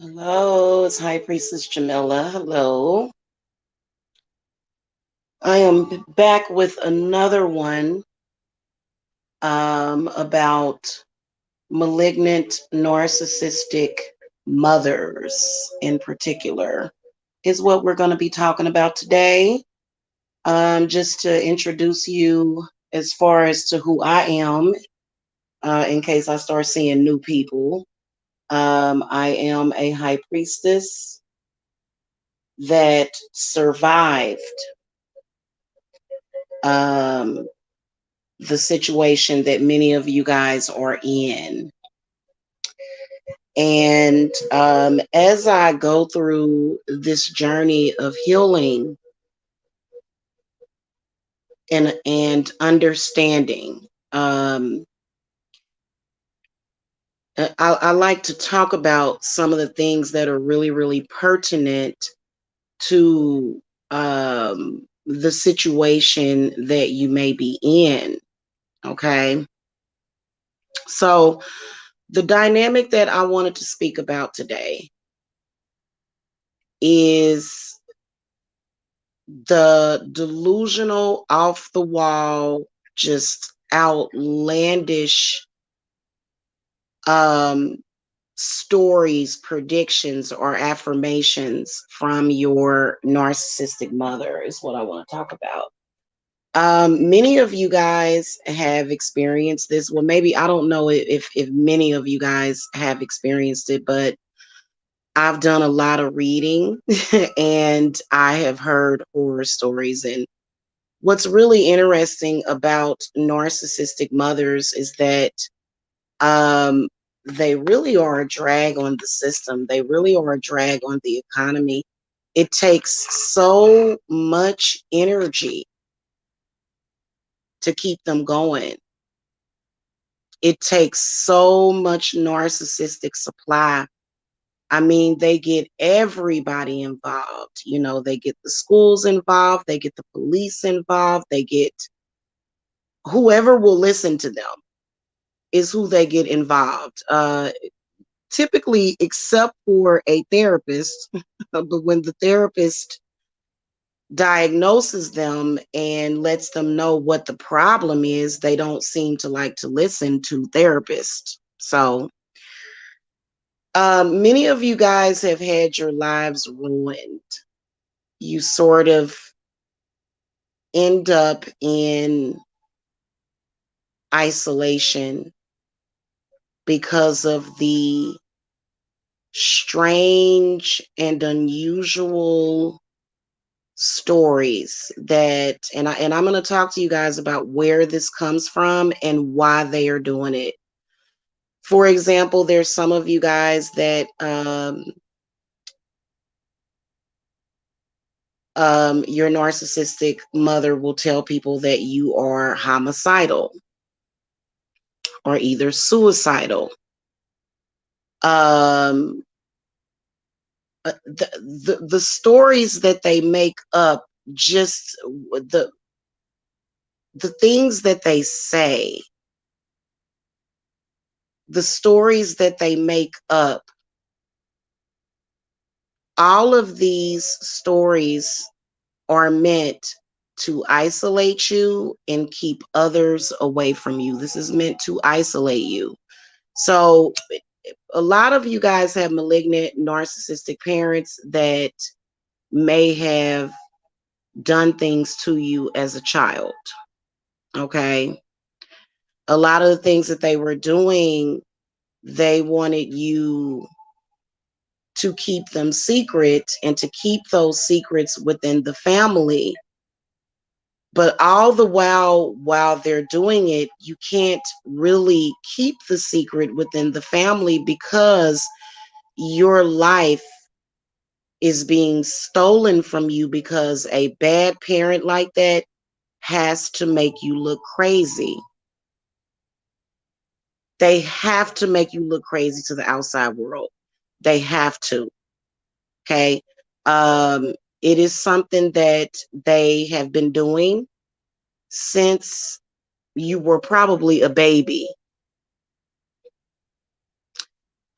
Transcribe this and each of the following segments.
Hello, it's High Priestess Jamila. Hello. I am back with another one about malignant narcissistic mothers in particular, is what we're going to be talking about today. Just to introduce you as far as to who I am, in case I start seeing new people. I am a high priestess that survived um, the situation that many of you guys are in. And as I go through this journey of healing and understanding, I like to talk about some of the things that are really, really pertinent to the situation that you may be in. Okay. So, the dynamic that I wanted to speak about today is the delusional, off the wall, just outlandish um, stories, predictions, or affirmations from your narcissistic mother, is what I want to talk about. Many of you guys have experienced this. Well, maybe I don't know if many of you guys have experienced it, but I've done a lot of reading and I have heard horror stories. And what's really interesting about narcissistic mothers is that um, they really are a drag on the system, they really are a drag on the economy. It takes so much energy to keep them going. It takes so much narcissistic supply. I mean, they get everybody involved. You know, they get the schools involved, they get the police involved, they get whoever will listen to them is who they get involved. Typically, except for a therapist, but when the therapist diagnoses them and lets them know what the problem is, they don't seem to like to listen to therapists. So, many of you guys have had your lives ruined. You sort of end up in isolation because of the strange and unusual stories that I'm going to talk to you guys about where this comes from and why they are doing it. For example, there's some of you guys that your narcissistic mother will tell people that you are homicidal or either suicidal. Um, the stories that they make up, just the things that they say, the stories that they make up, all of these stories are meant to isolate you and keep others away from you. This is meant to isolate you. So a lot of you guys have malignant narcissistic parents that may have done things to you as a child. Okay. A lot of the things that they were doing, they wanted you to keep them secret and to keep those secrets within the family. But all the while they're doing it, you can't really keep the secret within the family because your life is being stolen from you, because a bad parent like that has to make you look crazy. They have to make you look crazy to the outside world. They have to. Okay. It is something that they have been doing since you were probably a baby.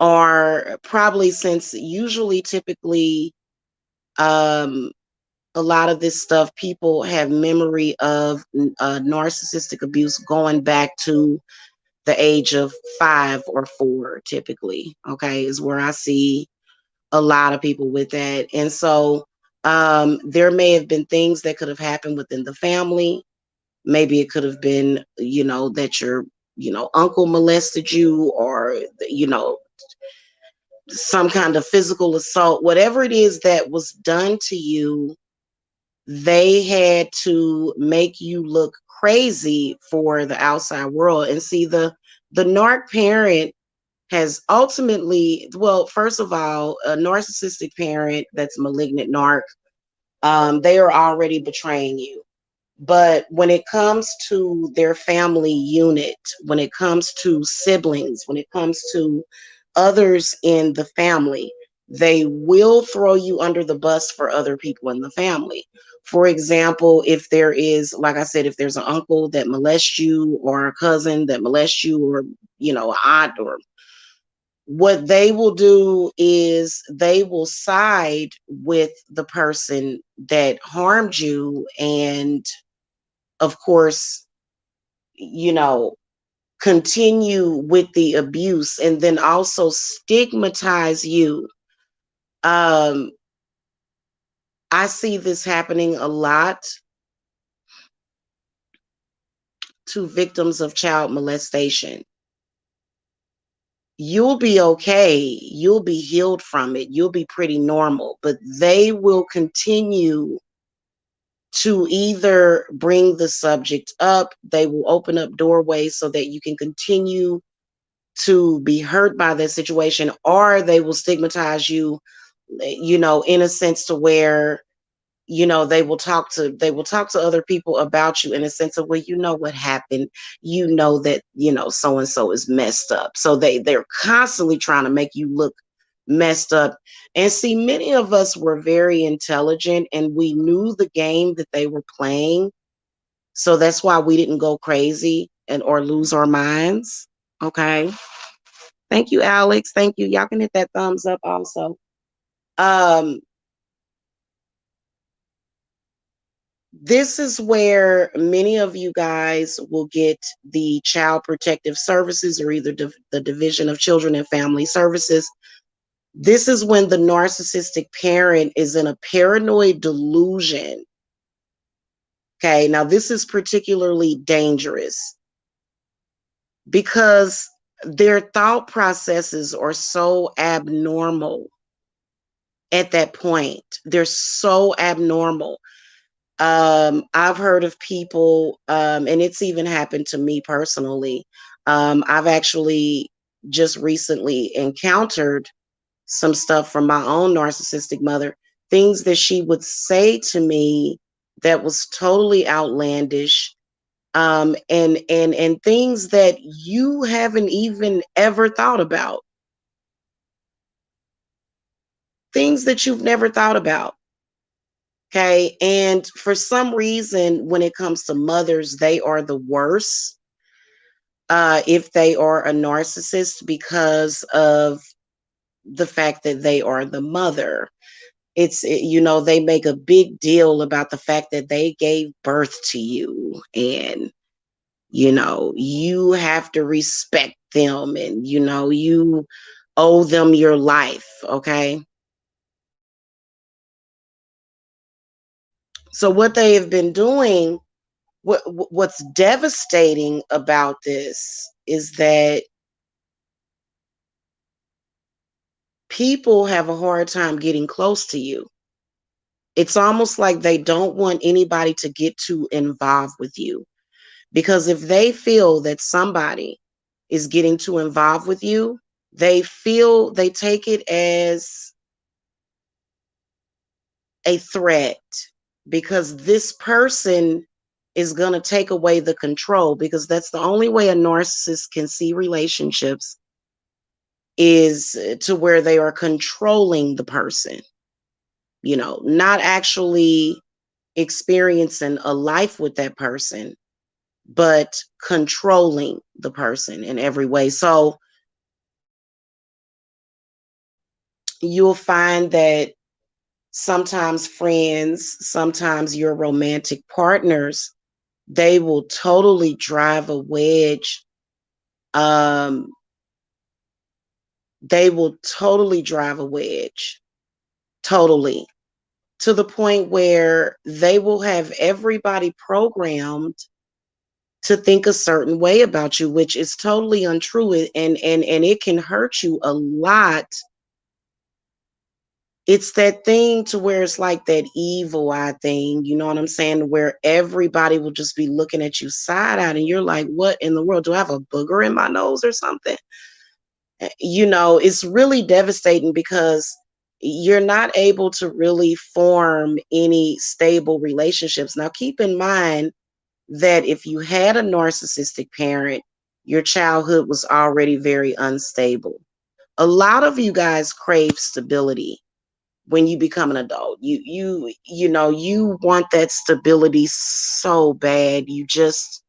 are probably, since usually typically um a lot of this stuff, people have memory of narcissistic abuse going back to the age of 5 or 4, typically. Okay, is where I see a lot of people with that. And so there may have been things that could have happened within the family. Maybe it could have been, that your, uncle molested you, or, some kind of physical assault, whatever it is that was done to you. They had to make you look crazy for the outside world. And see, the narc parent has ultimately, well, first of all, a narcissistic parent that's malignant narc, they are already betraying you. But when it comes to their family unit, when it comes to siblings, when it comes to others in the family, they will throw you under the bus for other people in the family. For example, if there is, like I said, if there's an uncle that molests you, or a cousin that molests you, or, an aunt, or what they will do is they will side with the person that harmed you, and of course, you know, continue with the abuse, and then also stigmatize you. Um, I see this happening a lot to victims of child molestation. You'll be okay. You'll be healed from it. You'll be pretty normal, but they will continue to either bring the subject up, they will open up doorways so that you can continue to be hurt by that situation, or they will stigmatize you, in a sense to where, they will talk to other people about you in a sense of, well, you know what happened, that, so and so is messed up. So they're constantly trying to make you look messed up. And see, many of us were very intelligent and we knew the game that they were playing. So that's why we didn't go crazy and or lose our minds. Okay. Thank you, Alex. Thank you. Y'all can hit that thumbs up also. Um, this is where many of you guys will get the Child Protective Services, or either the Division of Children and Family Services. This is when the narcissistic parent is in a paranoid delusion. Okay, now this is particularly dangerous because their thought processes are so abnormal at that point. They're so abnormal. I've heard of people, and it's even happened to me personally. I've actually just recently encountered some stuff from my own narcissistic mother, things that she would say to me that was totally outlandish, and things that you haven't even ever thought about, things that you've never thought about. Okay. And for some reason, when it comes to mothers, they are the worst, if they are a narcissist, because of the fact that they are the mother. They make a big deal about the fact that they gave birth to you, and, you have to respect them, and, you owe them your life. Okay. So what they have been doing, what's devastating about this is that people have a hard time getting close to you. It's almost like they don't want anybody to get too involved with you, because if they feel that somebody is getting too involved with you, they take it as a threat, because this person is going to take away the control, because that's the only way a narcissist can see relationships, is to where they are controlling the person, not actually experiencing a life with that person, but controlling the person in every way. So You'll find that sometimes friends, sometimes your romantic partners, they will totally drive a wedge. Um, they will totally drive a wedge, totally, to the point where they will have everybody programmed to think a certain way about you, which is totally untrue, and it can hurt you a lot. It's that thing to where it's like that evil eye thing, you know what I'm saying? Where everybody will just be looking at you side eyed and you're like, what in the world? Do I have a booger in my nose or something? You know, it's really devastating because you're not able to really form any stable relationships. Now, keep in mind that if you had a narcissistic parent, your childhood was already very unstable. A lot of you guys crave stability when you become an adult. You want that stability so bad. You just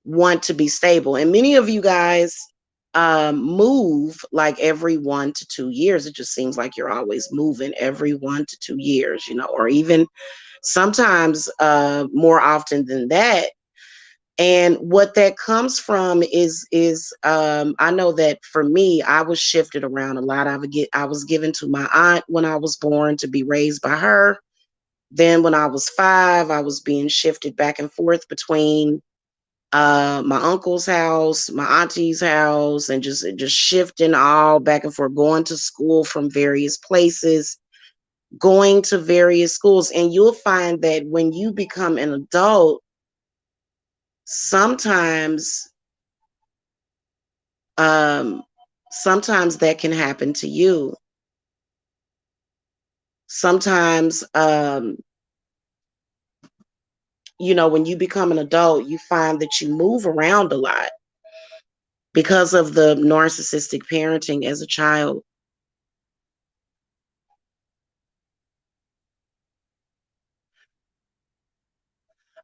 want to be stable. And many of you guys move like every 1 to 2 years. It just seems like you're always moving every 1 to 2 years, or even sometimes more often than that. And what that comes from is I know that for me, I was shifted around a lot. I was given to my aunt when I was born to be raised by her. Then when I was 5, I was being shifted back and forth between my uncle's house, my auntie's house, and just shifting all back and forth, going to school from various places, going to various schools. And you'll find that when you become an adult, sometimes um sometimes that can happen to you. Sometimes when you become an adult, you find that you move around a lot because of the narcissistic parenting as a child.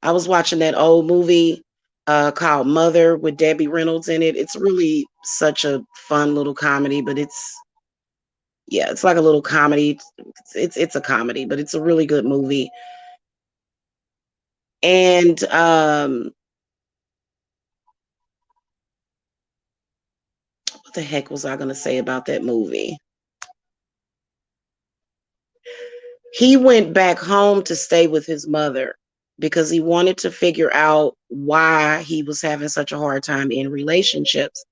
I was watching that old movie called Mother with Debbie Reynolds in it. It's really such a fun little comedy, but it's like a little comedy. It's a comedy, but it's a really good movie. And what the heck was I going to say about that movie? He went back home to stay with his mother because he wanted to figure out why he was having such a hard time in relationships.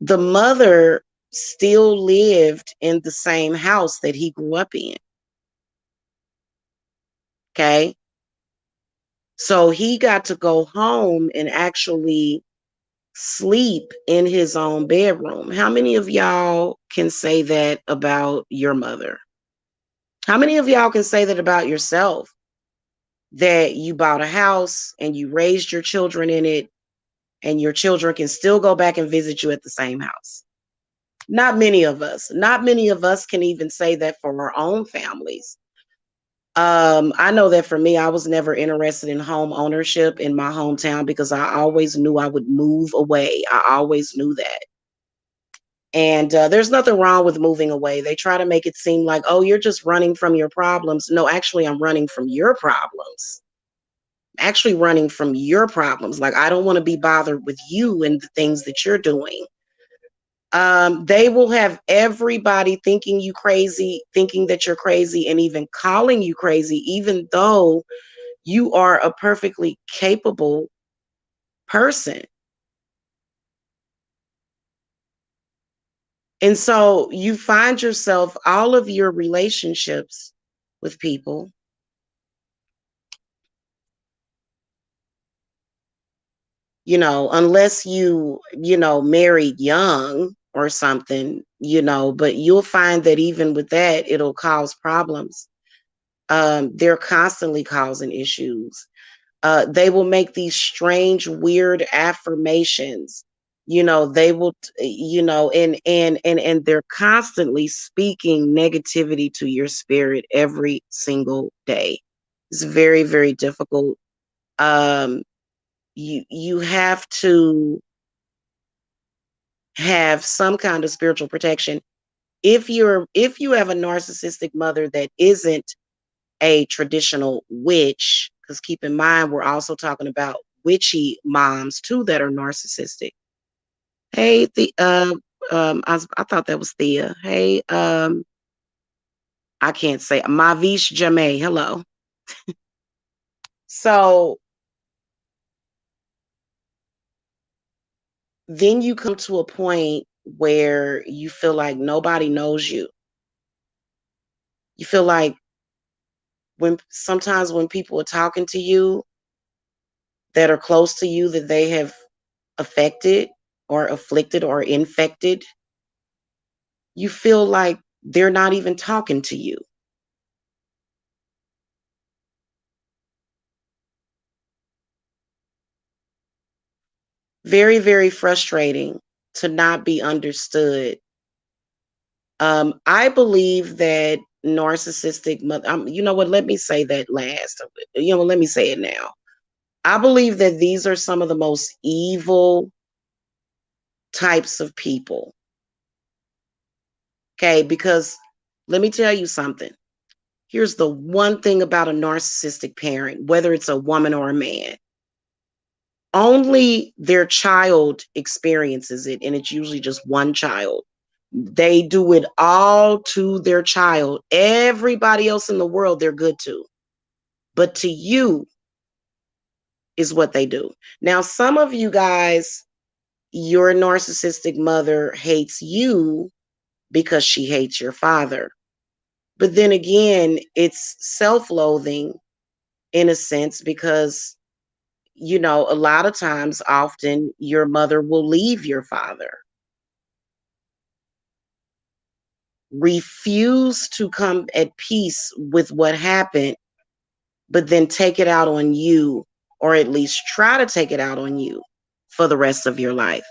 The mother still lived in the same house that he grew up in. Okay. So he got to go home and actually sleep in his own bedroom. How many of y'all can say that about your mother? How many of y'all can say that about yourself? That you bought a house and you raised your children in it, and your children can still go back and visit you at the same house? Not many of us. Not many of us can even say that for our own families. I know that for me, I was never interested in home ownership in my hometown because I always knew I would move away. I always knew that. And there's nothing wrong with moving away. They try to make it seem like, oh, you're just running from your problems. No, actually, I'm running from your problems. Actually, running from your problems. Like, I don't want to be bothered with you and the things that you're doing. They will have everybody thinking you crazy, thinking that you're crazy, and even calling you crazy, even though you are a perfectly capable person. And so you find yourself, all of your relationships with people, unless married young or something, but you'll find that even with that, it'll cause problems. They're constantly causing issues. They will make these strange, weird affirmations. They will, and they're constantly speaking negativity to your spirit every single day. It's very, very difficult. Um, you have to have some kind of spiritual protection. If you have a narcissistic mother that isn't a traditional witch, because keep in mind we're also talking about witchy moms too that are narcissistic. Hey, I thought that was Thea. Hey, I can't say Mavish Jameh. Hello. So then you come to a point where you feel like nobody knows you. You feel like sometimes when people are talking to you that are close to you that they have affected or afflicted or infected, you feel like they're not even talking to you. Very, very frustrating to not be understood. I believe that narcissistic mother, you know what, let me say that last. You know what, let me say it now. I believe that these are some of the most evil types of people. Okay, because let me tell you something. Here's the one thing about a narcissistic parent, whether it's a woman or a man. Only their child experiences it, and it's usually just one child. They do it all to their child. Everybody else in the world, they're good to. But to you is what they do. Now, some of you guys, your narcissistic mother hates you because she hates your father. But then again, it's self loathing in a sense because, you know, a lot of times, often your mother will leave your father, refuse to come at peace with what happened, but then take it out on you, or at least try to take it out on you for the rest of your life.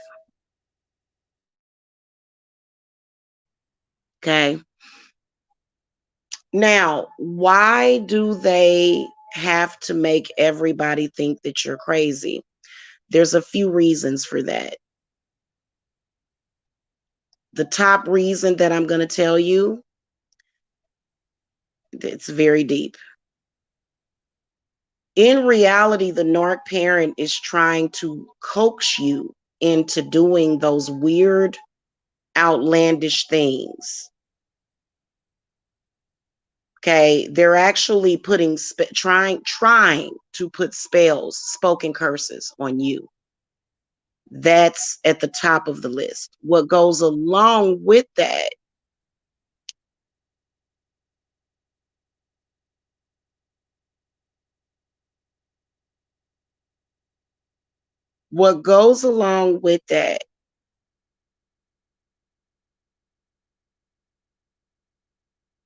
Okay. Now, why do they have to make everybody think that you're crazy? There's a few reasons for that. The top reason that I'm going to tell you, it's very deep. In reality, the narc parent is trying to coax you into doing those weird, outlandish things. Okay, they're actually trying to put spells, spoken curses on you. That's at the top of the list. What goes along with that, what goes along with that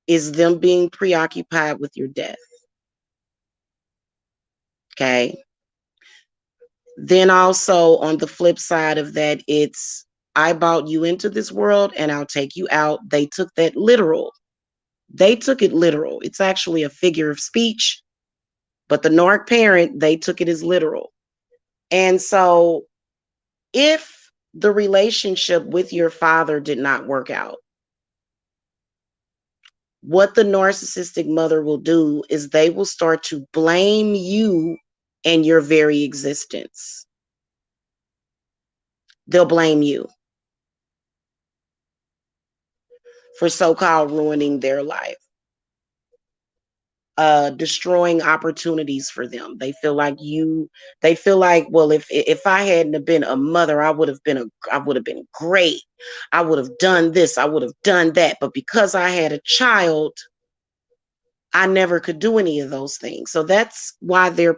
is them being preoccupied with your death. Okay. Then also on the flip side of that, it's I brought you into this world and I'll take you out. They took that literal. They took it literal. It's actually a figure of speech, but the narc parent, they took it as literal. And so if the relationship with your father did not work out, what the narcissistic mother will do is they will start to blame you and your very existence. They'll blame you for so-called ruining their life, destroying opportunities for them. They feel like, well, if I hadn't have been a mother, I would have been great. I would have done this, I would have done that. But because I had a child, I never could do any of those things. So that's why they're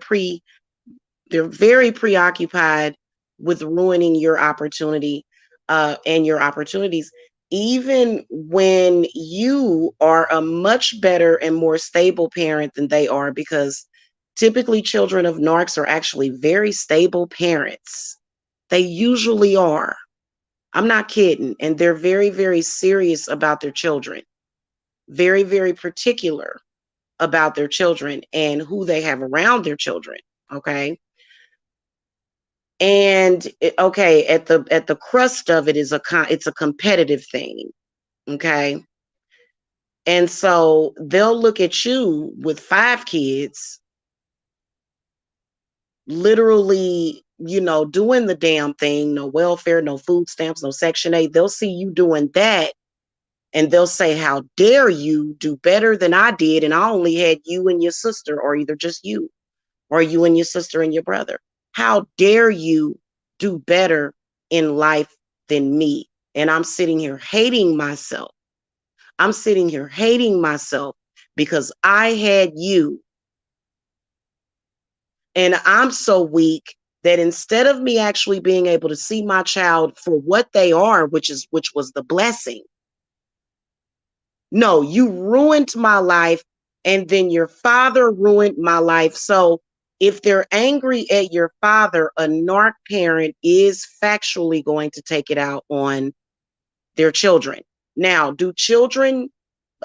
very preoccupied with ruining your opportunity and your opportunities, even when you are a much better and more stable parent than they are, because typically children of narcs are actually very stable parents. They usually are. I'm not kidding. And they're very, very serious about their children, very, very particular about their children and who they have around their children. Okay. And okay, at the crust of it is it's a competitive thing. Okay. And so they'll look at you with 5 kids, literally, doing the damn thing, no welfare, no food stamps, no Section 8. They'll see you doing that and they'll say, how dare you do better than I did? And I only had you and your sister, or either just you, or you and your sister and your brother. How dare you do better in life than me? And I'm sitting here hating myself. I'm sitting here hating myself because I had you. And I'm so weak that instead of me actually being able to see my child for what they are, which was the blessing, no, you ruined my life, and then your father ruined my life. So if they're angry at your father, a narc parent is factually going to take it out on their children. Now, do children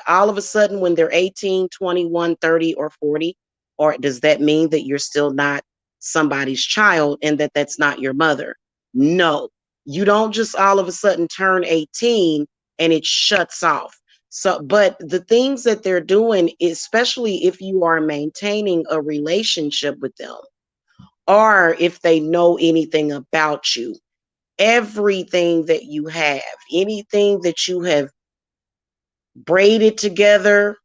all of a sudden, when they're 18, 21, 30, or 40, or does that mean that you're still not somebody's child and that that's not your mother? No, you don't just all of a sudden turn 18 and it shuts off. So, but the things that they're doing, especially if you are maintaining a relationship with them, or if they know anything about you, everything that you have, anything that you have braided together,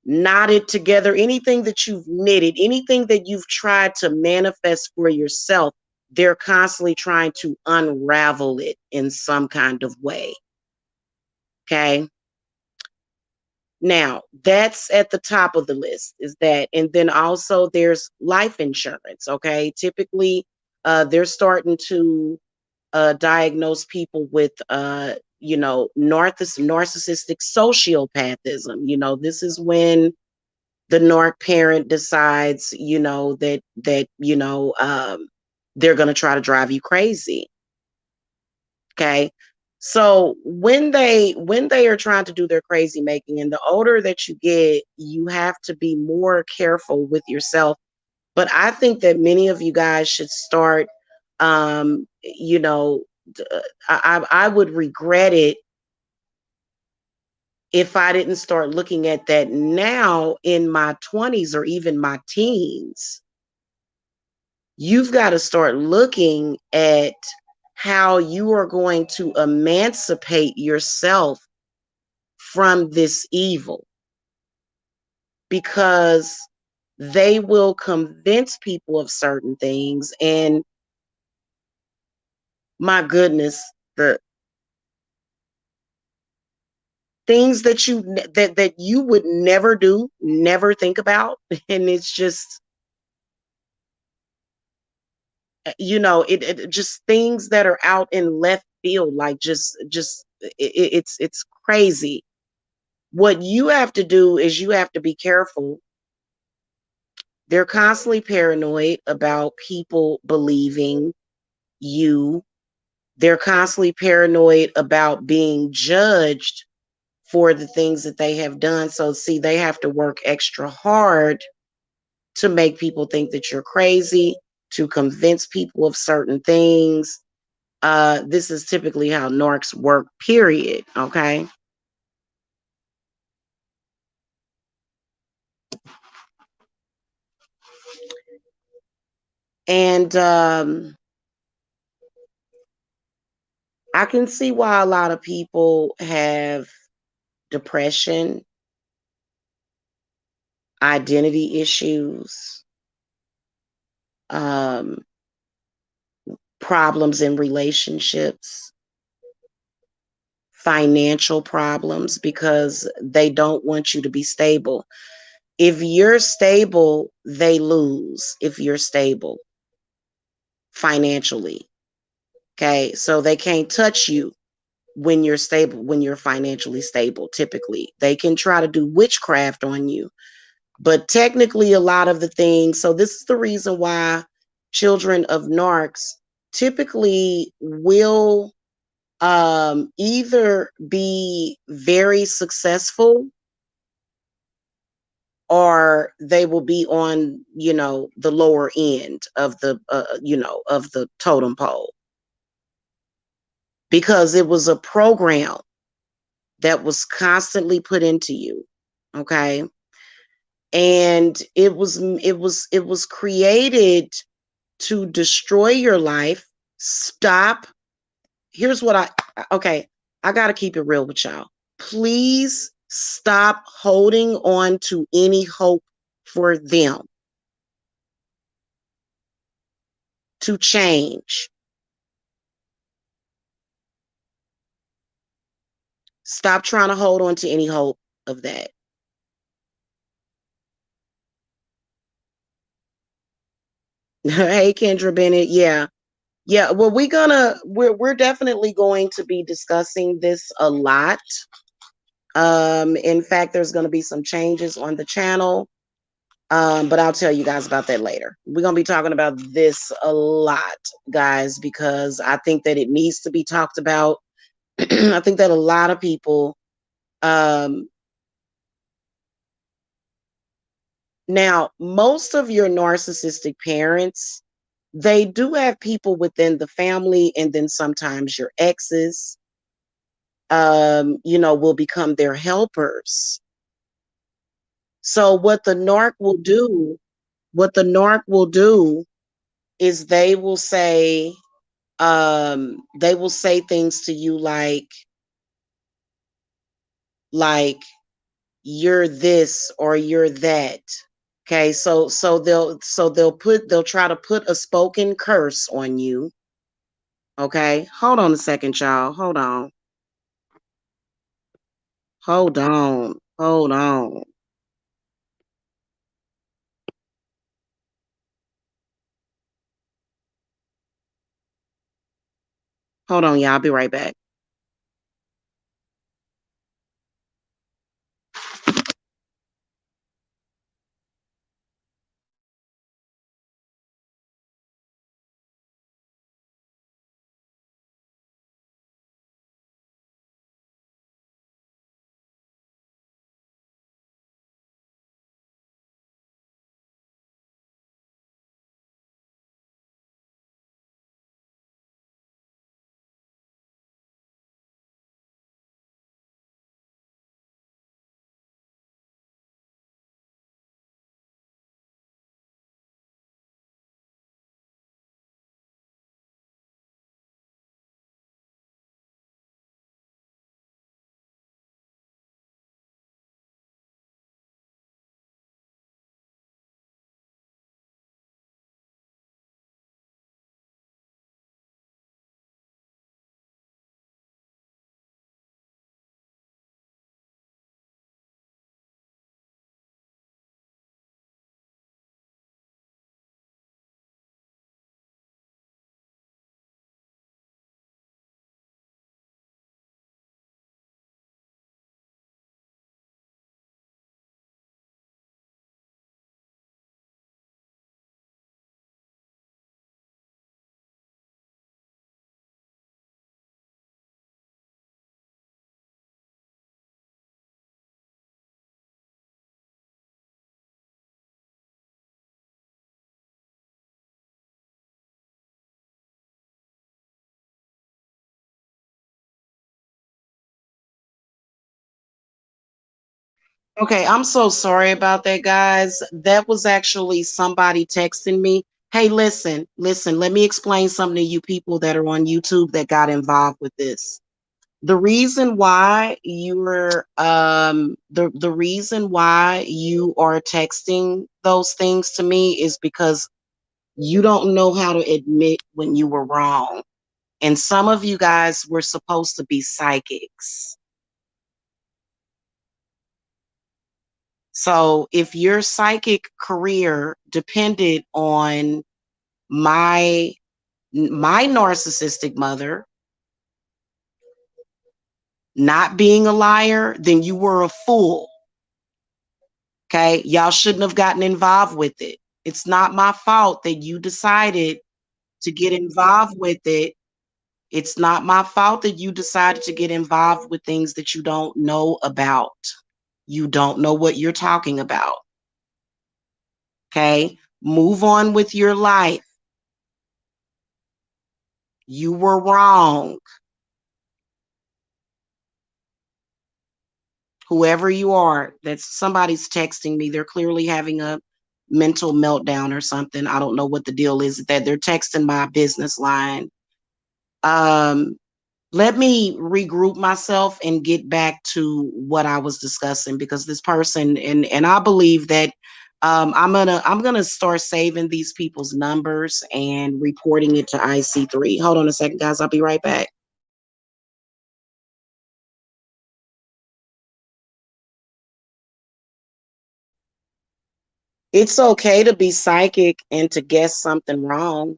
knotted together, anything that you've knitted, anything that you've tried to manifest for yourself, they're constantly trying to unravel it in some kind of way. Okay. Now, that's at the top of the list, is that, and then also there's life insurance. Okay. Typically, they're starting to diagnose people with, narcissistic sociopathism. This is when the narc parent decides, they're going to try to drive you crazy. Okay. So when they are trying to do their crazy making, and the older that you get, you have to be more careful with yourself. But I think that many of you guys should start, um, you know, I would regret it if I didn't start looking at that now in my 20s or even my teens. You've got to start looking at how you are going to emancipate yourself from this evil, because they will convince people of certain things. And my goodness, the things that you would never do, never think about. And it's just, it just things that are out in left field, like just it's crazy. What you have to do is you have to be careful. They're constantly paranoid about people believing you. They're constantly paranoid about being judged for the things that they have done. So see, they have to work extra hard to make people think that you're crazy, to convince people of certain things. This is typically how narcs work, period. Okay. And I can see why a lot of people have depression, identity issues, um, problems in relationships, financial problems, because they don't want you to be stable. If you're stable, they lose if you're stable financially. Okay. So they can't touch you when you're stable, when you're financially stable. Typically, they can try to do witchcraft on you, but technically, a lot of the things. So, this is the reason why children of narcs typically will either be very successful or they will be on, the lower end of the, of the totem pole, because it was a program that was constantly put into you. Okay. And it was created to destroy your life. Stop. Here's what okay, I got to keep it real with y'all. Please stop holding on to any hope for them to change. Stop trying to hold on to any hope of that. Hey, Kendra Bennett. Yeah. Yeah. Well, we're definitely going to be discussing this a lot. In fact, there's going to be some changes on the channel. But I'll tell you guys about that later. We're going to be talking about this a lot, guys, because I think that it needs to be talked about. I think that a lot of people, now, most of your narcissistic parents, they do have people within the family, and then sometimes your exes, will become their helpers. So what the narc will do is they will say things to you like you're this or you're that. Okay, they'll try to put a spoken curse on you. Okay, hold on a second, y'all. Hold on. Hold on. Hold on. Hold on, y'all. I'll be right back. Okay, I'm so sorry about that, guys. That was actually somebody texting me. Hey, listen, let me explain something to you people that are on YouTube that got involved with this. The reason why the reason why you are texting those things to me is because you don't know how to admit when you were wrong. And some of you guys were supposed to be psychics. So if your psychic career depended on my narcissistic mother not being a liar, then you were a fool. Okay, y'all shouldn't have gotten involved with it. It's not my fault that you decided to get involved with it. It's not my fault that you decided to get involved with things that you don't know about. You don't know what you're talking about. Okay. Move on with your life. You were wrong. Whoever you are, that's somebody's texting me. They're clearly having a mental meltdown or something. I don't know what the deal is that they're texting my business line. Um, Let me regroup myself and get back to what I was discussing, because this person, and I believe that I'm gonna start saving these people's numbers and reporting it to IC3. Hold on a second, guys. I'll be right back. It's okay to be psychic and to guess something wrong.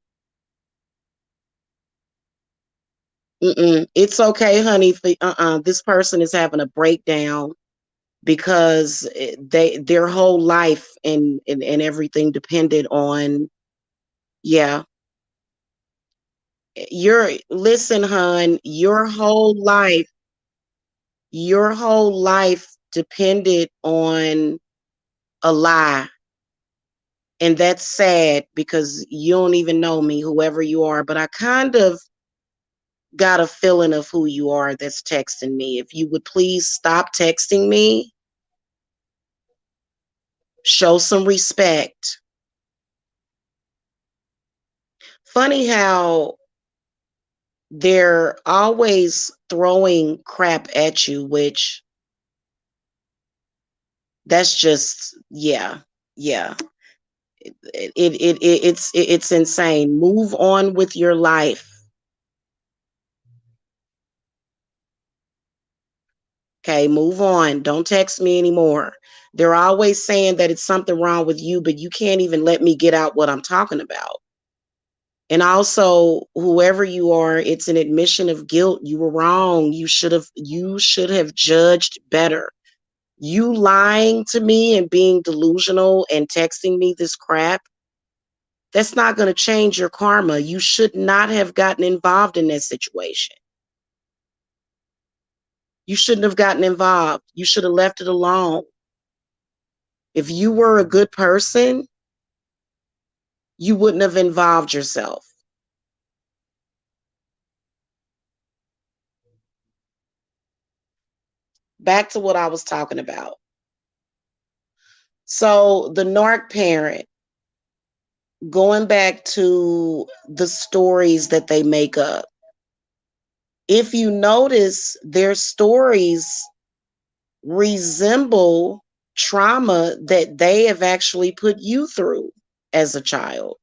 It's okay, honey. This person is having a breakdown because their whole life and everything depended on, yeah. Listen, hon, your whole life depended on a lie. And that's sad because you don't even know me, whoever you are, but I kind of got a feeling of who you are that's texting me. If you would please stop texting me, show some respect. Funny how they're always throwing crap at you, which that's just, yeah, yeah. It's insane. Move on with your life. Okay, move on. Don't text me anymore. They're always saying that it's something wrong with you, but you can't even let me get out what I'm talking about. And also, whoever you are, it's an admission of guilt. You were wrong. You should have judged better. You lying to me and being delusional and texting me this crap, that's not going to change your karma. You should not have gotten involved in that situation. You shouldn't have gotten involved. You should have left it alone. If you were a good person, you wouldn't have involved yourself. Back to what I was talking about. So, the narc parent, going back to the stories that they make up, if you notice, their stories resemble trauma that they have actually put you through as a child.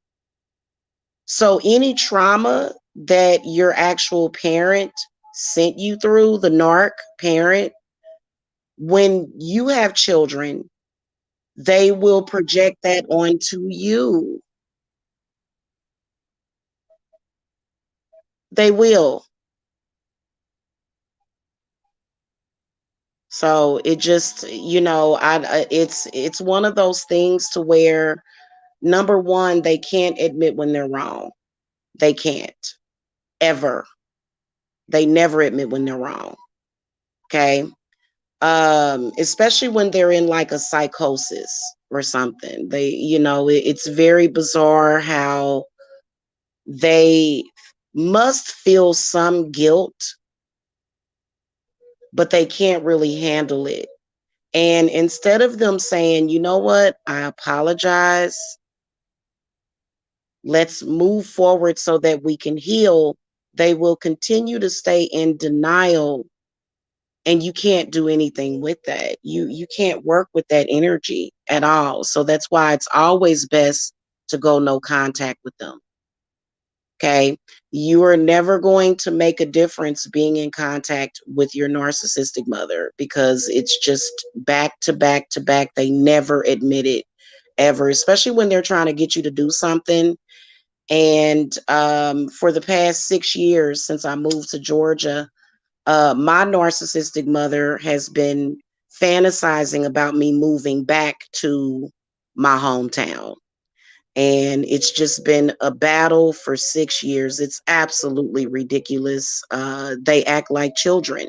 So any trauma that your actual parent sent you through, the narc parent, when you have children, they will project that onto you. They will. So it just, it's one of those things to where, number one, they can't admit when they're wrong. They can't ever. They never admit when they're wrong. Okay. Especially when they're in like a psychosis or something. It's very bizarre how they must feel some guilt, but they can't really handle it. And instead of them saying, you know what, I apologize, let's move forward so that we can heal, they will continue to stay in denial, and you can't do anything with that. You can't work with that energy at all. So that's why it's always best to go no contact with them. Okay? You are never going to make a difference being in contact with your narcissistic mother, because it's just back to back to back. They never admit it ever, especially when they're trying to get you to do something. And for the past 6 years since I moved to Georgia, my narcissistic mother has been fantasizing about me moving back to my hometown. And it's just been a battle for 6 years. It's absolutely ridiculous. They act like children.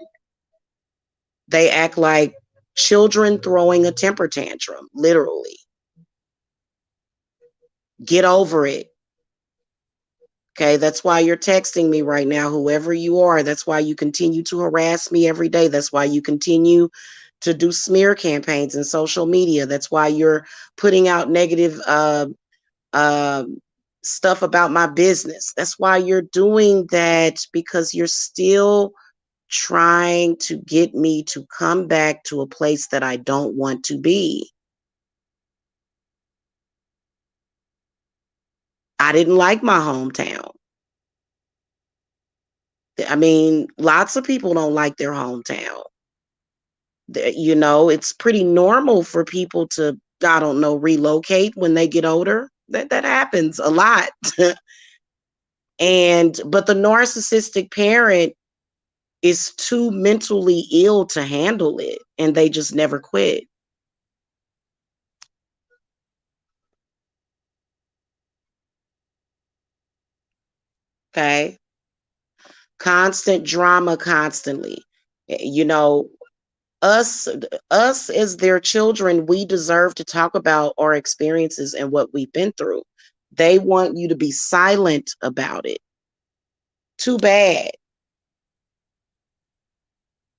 They act like children throwing a temper tantrum, literally. Get over it. Okay, that's why you're texting me right now, whoever you are. That's why you continue to harass me every day. That's why you continue to do smear campaigns in social media. That's why you're putting out negative uh, stuff about my business. That's why you're doing that, because you're still trying to get me to come back to a place that I don't want to be. I didn't like my hometown. I mean, lots of people don't like their hometown. It's pretty normal for people to, I don't know, relocate when they get older. That happens a lot. But the narcissistic parent is too mentally ill to handle it, and they just never quit. Okay? Constant drama constantly. You know, us us as their children, we deserve to talk about our experiences and what we've been through. They want you to be silent about it. Too bad.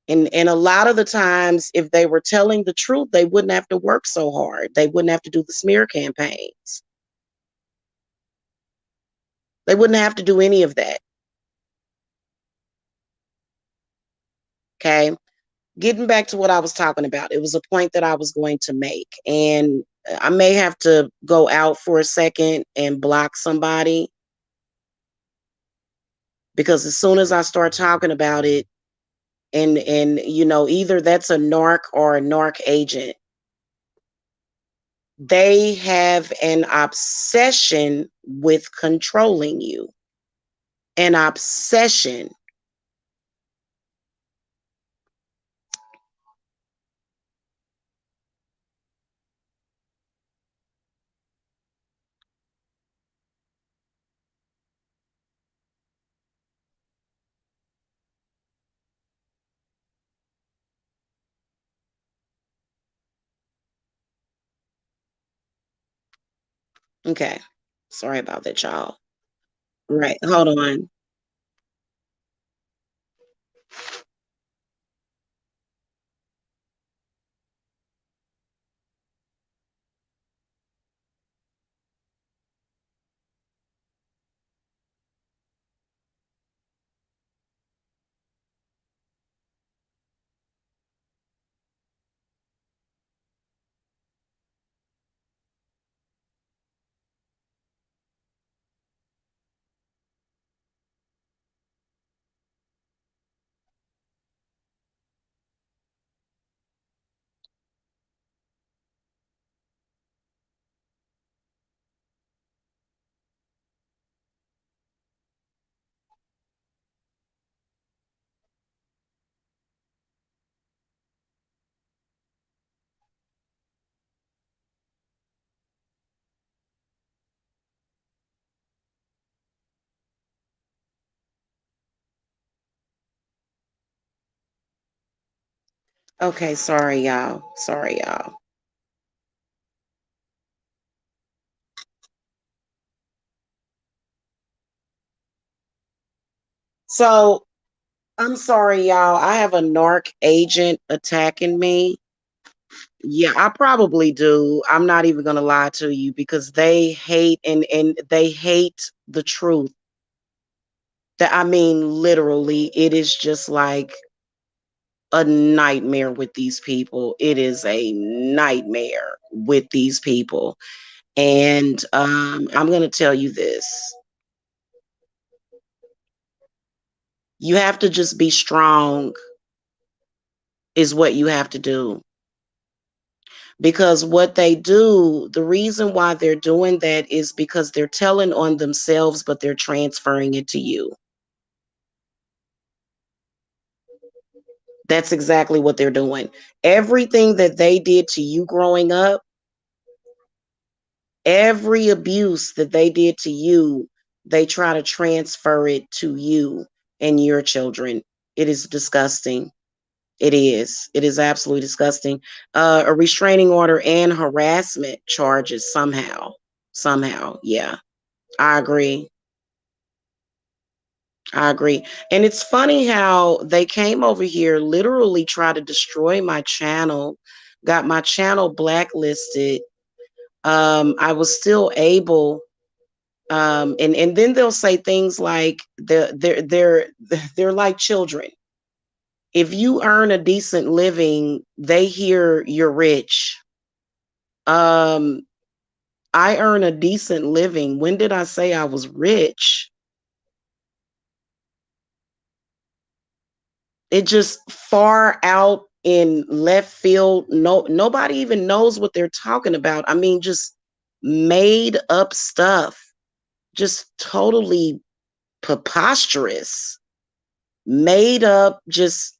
And a lot of the times, if they were telling the truth, they wouldn't have to work so hard. They wouldn't have to do the smear campaigns. They wouldn't have to do any of that. Okay. Getting back to what I was talking about, it was a point that I was going to make. And I may have to go out for a second and block somebody, because as soon as I start talking about it, and either that's a narc or a narc agent, they have an obsession with controlling you. An obsession. Okay. Sorry about that, y'all. Right. Hold on. Okay, sorry, y'all. Sorry, y'all. So I'm sorry, y'all. I have a narc agent attacking me. Yeah, I probably do. I'm not even gonna lie to you, because they hate, and they hate the truth. That, I mean, literally, it is just like a nightmare with these people. It is a nightmare with these people. And I'm gonna tell you this. You have to just be strong, is what you have to do. Because what they do, the reason why they're doing that is because they're telling on themselves, but they're transferring it to you. That's exactly what they're doing. Everything that they did to you growing up, every abuse that they did to you, they try to transfer it to you and your children. It is disgusting. It is. It is absolutely disgusting. A restraining order and harassment charges somehow. somehow. Yeah, I agree. I agree. And it's funny how they came over here, literally try to destroy my channel, got my channel blacklisted. I was still able, and then they'll say things like they're like children. If you earn a decent living, they hear you're rich. Um, I earn a decent living. When did I say I was rich? It just far out in left field. Nobody even knows what they're talking about. I mean, just made up stuff. Just totally preposterous. Made up, just,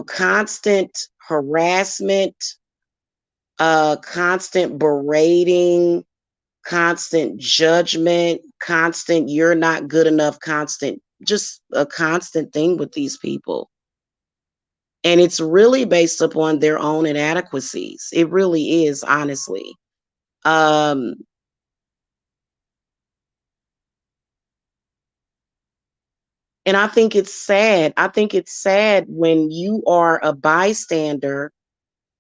constant harassment, constant berating, constant judgment, constant you're not good enough, constant, just a constant thing with these people. And it's really based upon their own inadequacies. It really is, honestly. Um, and I think it's sad. I think it's sad when you are a bystander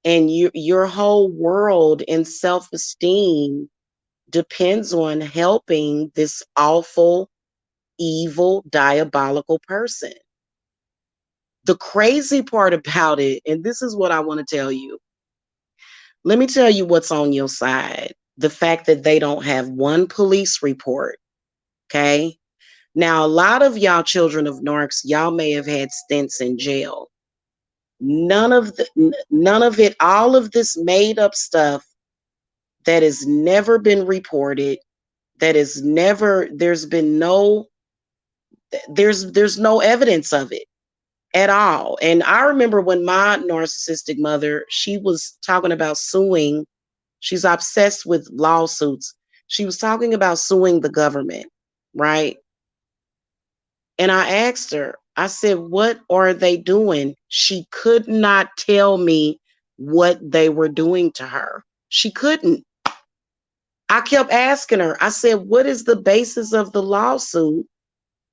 and your whole world and self-esteem depends on helping this awful, evil, diabolical person. The crazy part about it, and this is what I want to tell you. Let me tell you what's on your side. The fact that they don't have one police report. Okay. Now, a lot of y'all children of narcs, y'all may have had stints in jail. None of it, all of this made up stuff that has never been reported, that is never, there's no evidence of it at all. And I remember when my narcissistic mother, she was talking about suing. She's obsessed with lawsuits. She was talking about suing the government, right? And I asked her, I said, what are they doing? She could not tell me what they were doing to her. She couldn't. I kept asking her, I said, what is the basis of the lawsuit?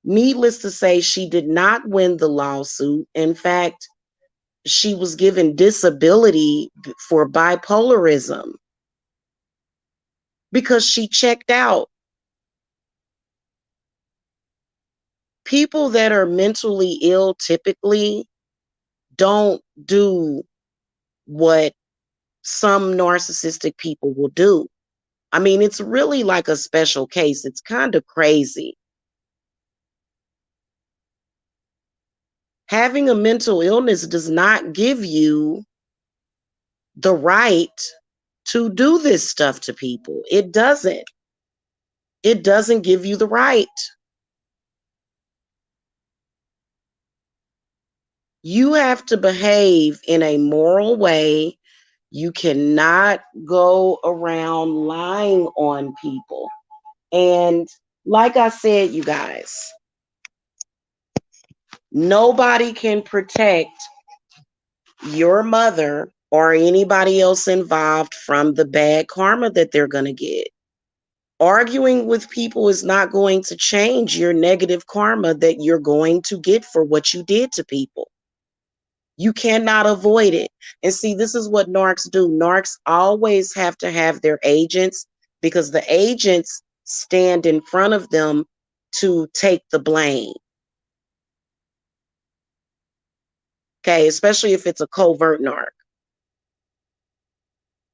Needless to say, she did not win the lawsuit. In fact, she was given disability for bipolarism because she checked out. People that are mentally ill typically don't do what some narcissistic people will do. I mean, it's really like a special case. It's kind of crazy. Having a mental illness does not give you the right to do this stuff to people. It doesn't. It doesn't give you the right. You have to behave in a moral way. You cannot go around lying on people. And like I said, you guys, nobody can protect your mother or anybody else involved from the bad karma that they're going to get. Arguing with people is not going to change your negative karma that you're going to get for what you did to people. You cannot avoid it. And see, this is what narcs do. Narcs always have to have their agents because the agents stand in front of them to take the blame. Okay, especially if it's a covert narc.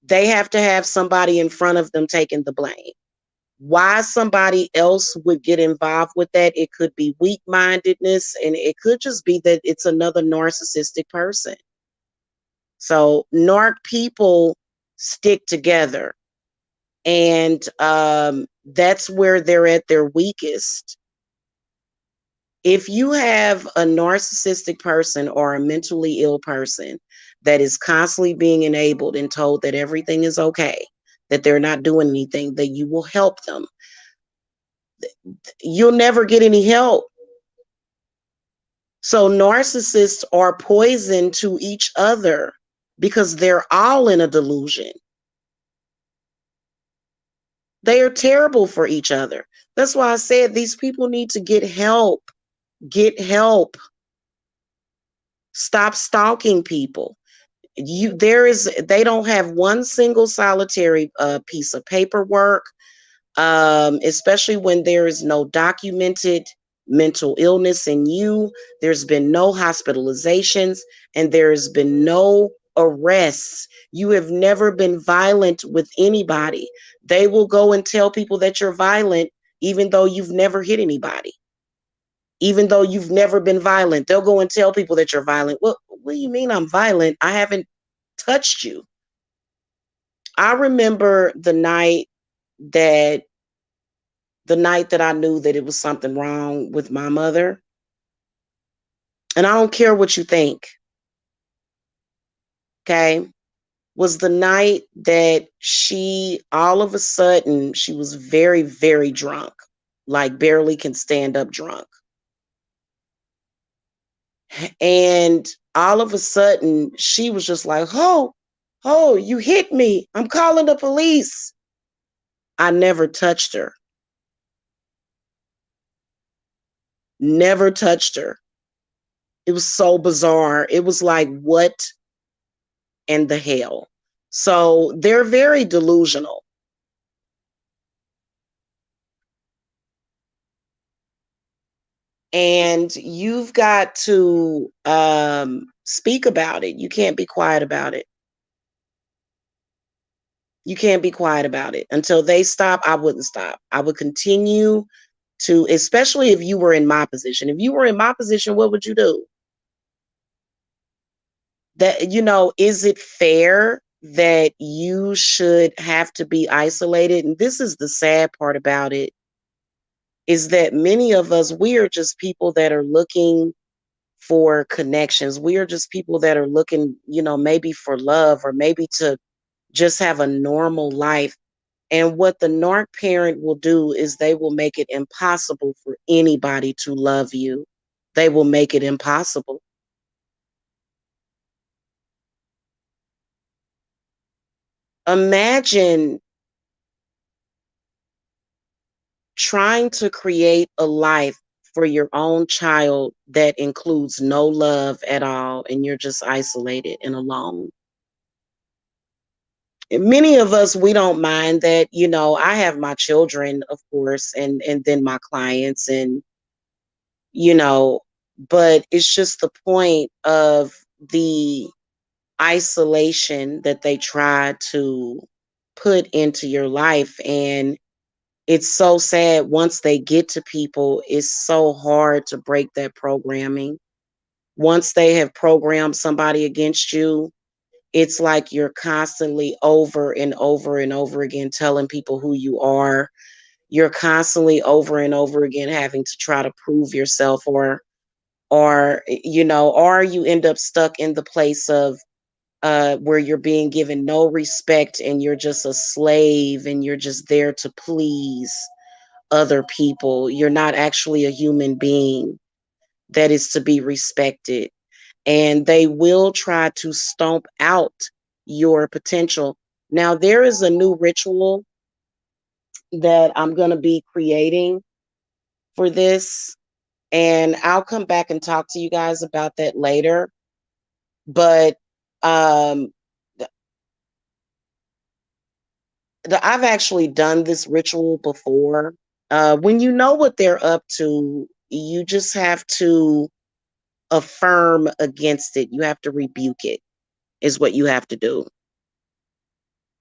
They have to have somebody in front of them taking the blame. Why somebody else would get involved with that, it could be weak-mindedness, and it could just be that it's another narcissistic person. So narc people stick together, and that's where they're at their weakest. If you have a narcissistic person or a mentally ill person that is constantly being enabled and told that everything is okay, that they're not doing anything, that you will help them, you'll never get any help. So narcissists are poison to each other because they're all in a delusion. They are terrible for each other. That's why I said these people need to get help. Get help. Stop stalking people. They don't have one single solitary piece of paperwork, especially when there is no documented mental illness in you. There's been no hospitalizations, and there's been no arrests. You have never been violent with anybody. They will go and tell people that you're violent, even though you've never hit anybody. Even though you've never been violent, they'll go and tell people that you're violent. Well, what do you mean I'm violent? I haven't touched you. I remember that the night that I knew that it was something wrong with my mother. And I don't care what you think. Okay. Was the night that all of a sudden, she was very, very drunk, like barely can stand up drunk. And all of a sudden, she was just like, oh, you hit me. I'm calling the police. I never touched her. Never touched her. It was so bizarre. It was like, what in the hell? So they're very delusional. And you've got to speak about it. You can't be quiet about it. You can't be quiet about it. Until they stop, I wouldn't stop. I would continue to, especially if you were in my position. If you were in my position, what would you do? Is it fair that you should have to be isolated? And this is the sad part about it, is that many of us, we are just people that are looking for connections. We are just people that are looking, maybe for love, or maybe to just have a normal life. And what the narc parent will do is they will make it impossible for anybody to love you. They will make it impossible. Imagine trying to create a life for your own child that includes no love at all, and you're just isolated and alone. And many of us, we don't mind that. I have my children, of course, and then my clients, and you know but it's just the point of the isolation that they try to put into your life. And it's so sad, once they get to people, it's so hard to break that programming. Once they have programmed somebody against you, it's like you're constantly over and over and over again telling people who you are. You're constantly over and over again having to try to prove yourself, or you end up stuck in the place of where you're being given no respect, and you're just a slave, and you're just there to please other people. You're not actually a human being that is to be respected. And they will try to stomp out your potential. Now, there is a new ritual that I'm going to be creating for this, and I'll come back and talk to you guys about that later. But um, I've actually done this ritual before. When you know what they're up to, you just have to affirm against it. You have to rebuke it, is what you have to do.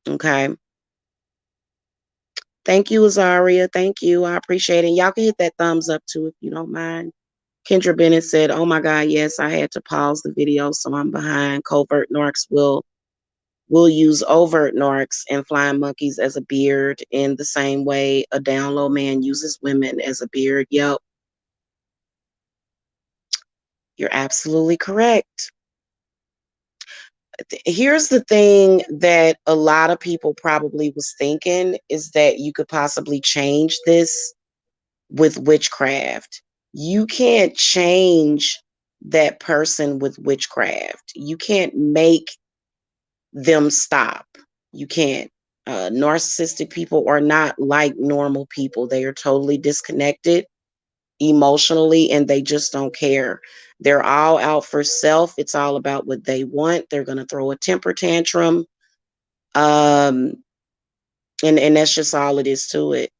Okay. Thank you, Azaria. Thank you. I appreciate it. Y'all can hit that thumbs up too if you don't mind. Kendra Bennett said, "Oh my God, yes, I had to pause the video, so I'm behind. Covert narcs will use overt narcs and flying monkeys as a beard in the same way a down low man uses women as a beard." Yep. You're absolutely correct. Here's the thing that a lot of people probably was thinking, is that you could possibly change this with witchcraft. You can't change that person with witchcraft. You can't make them stop. You can't. Narcissistic people are not like normal people. They are totally disconnected emotionally and they just don't care. They're all out for self. It's all about what they want. They're going to throw a temper tantrum. Um, and that's just all it is to it.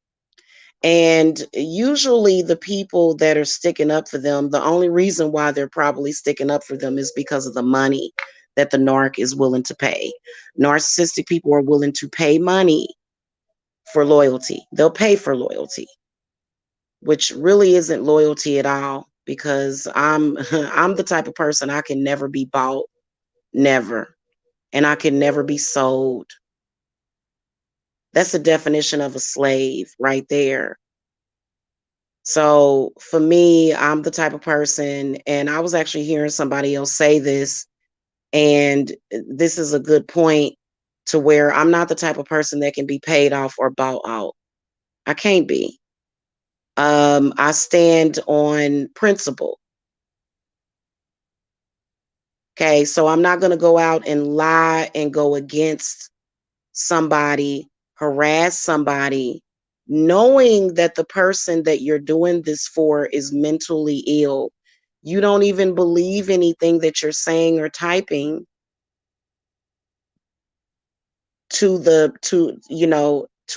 And usually the people that are sticking up for them, the only reason why they're probably sticking up for them is because of the money that the narc is willing to pay. Narcissistic people are willing to pay money for loyalty. They'll pay for loyalty, which really isn't loyalty at all because I'm I'm the type of person I can never be bought, never. And I can never be sold. That's the definition of a slave right there. So for me, I'm the type of person, and I was actually hearing somebody else say this, and this is a good point to where I'm not the type of person that can be paid off or bought out. I can't be. I stand on principle. Okay, so I'm not going to go out and lie and go against somebody, harass somebody, knowing that the person that you're doing this for is mentally ill. You don't even believe anything that you're saying or typing to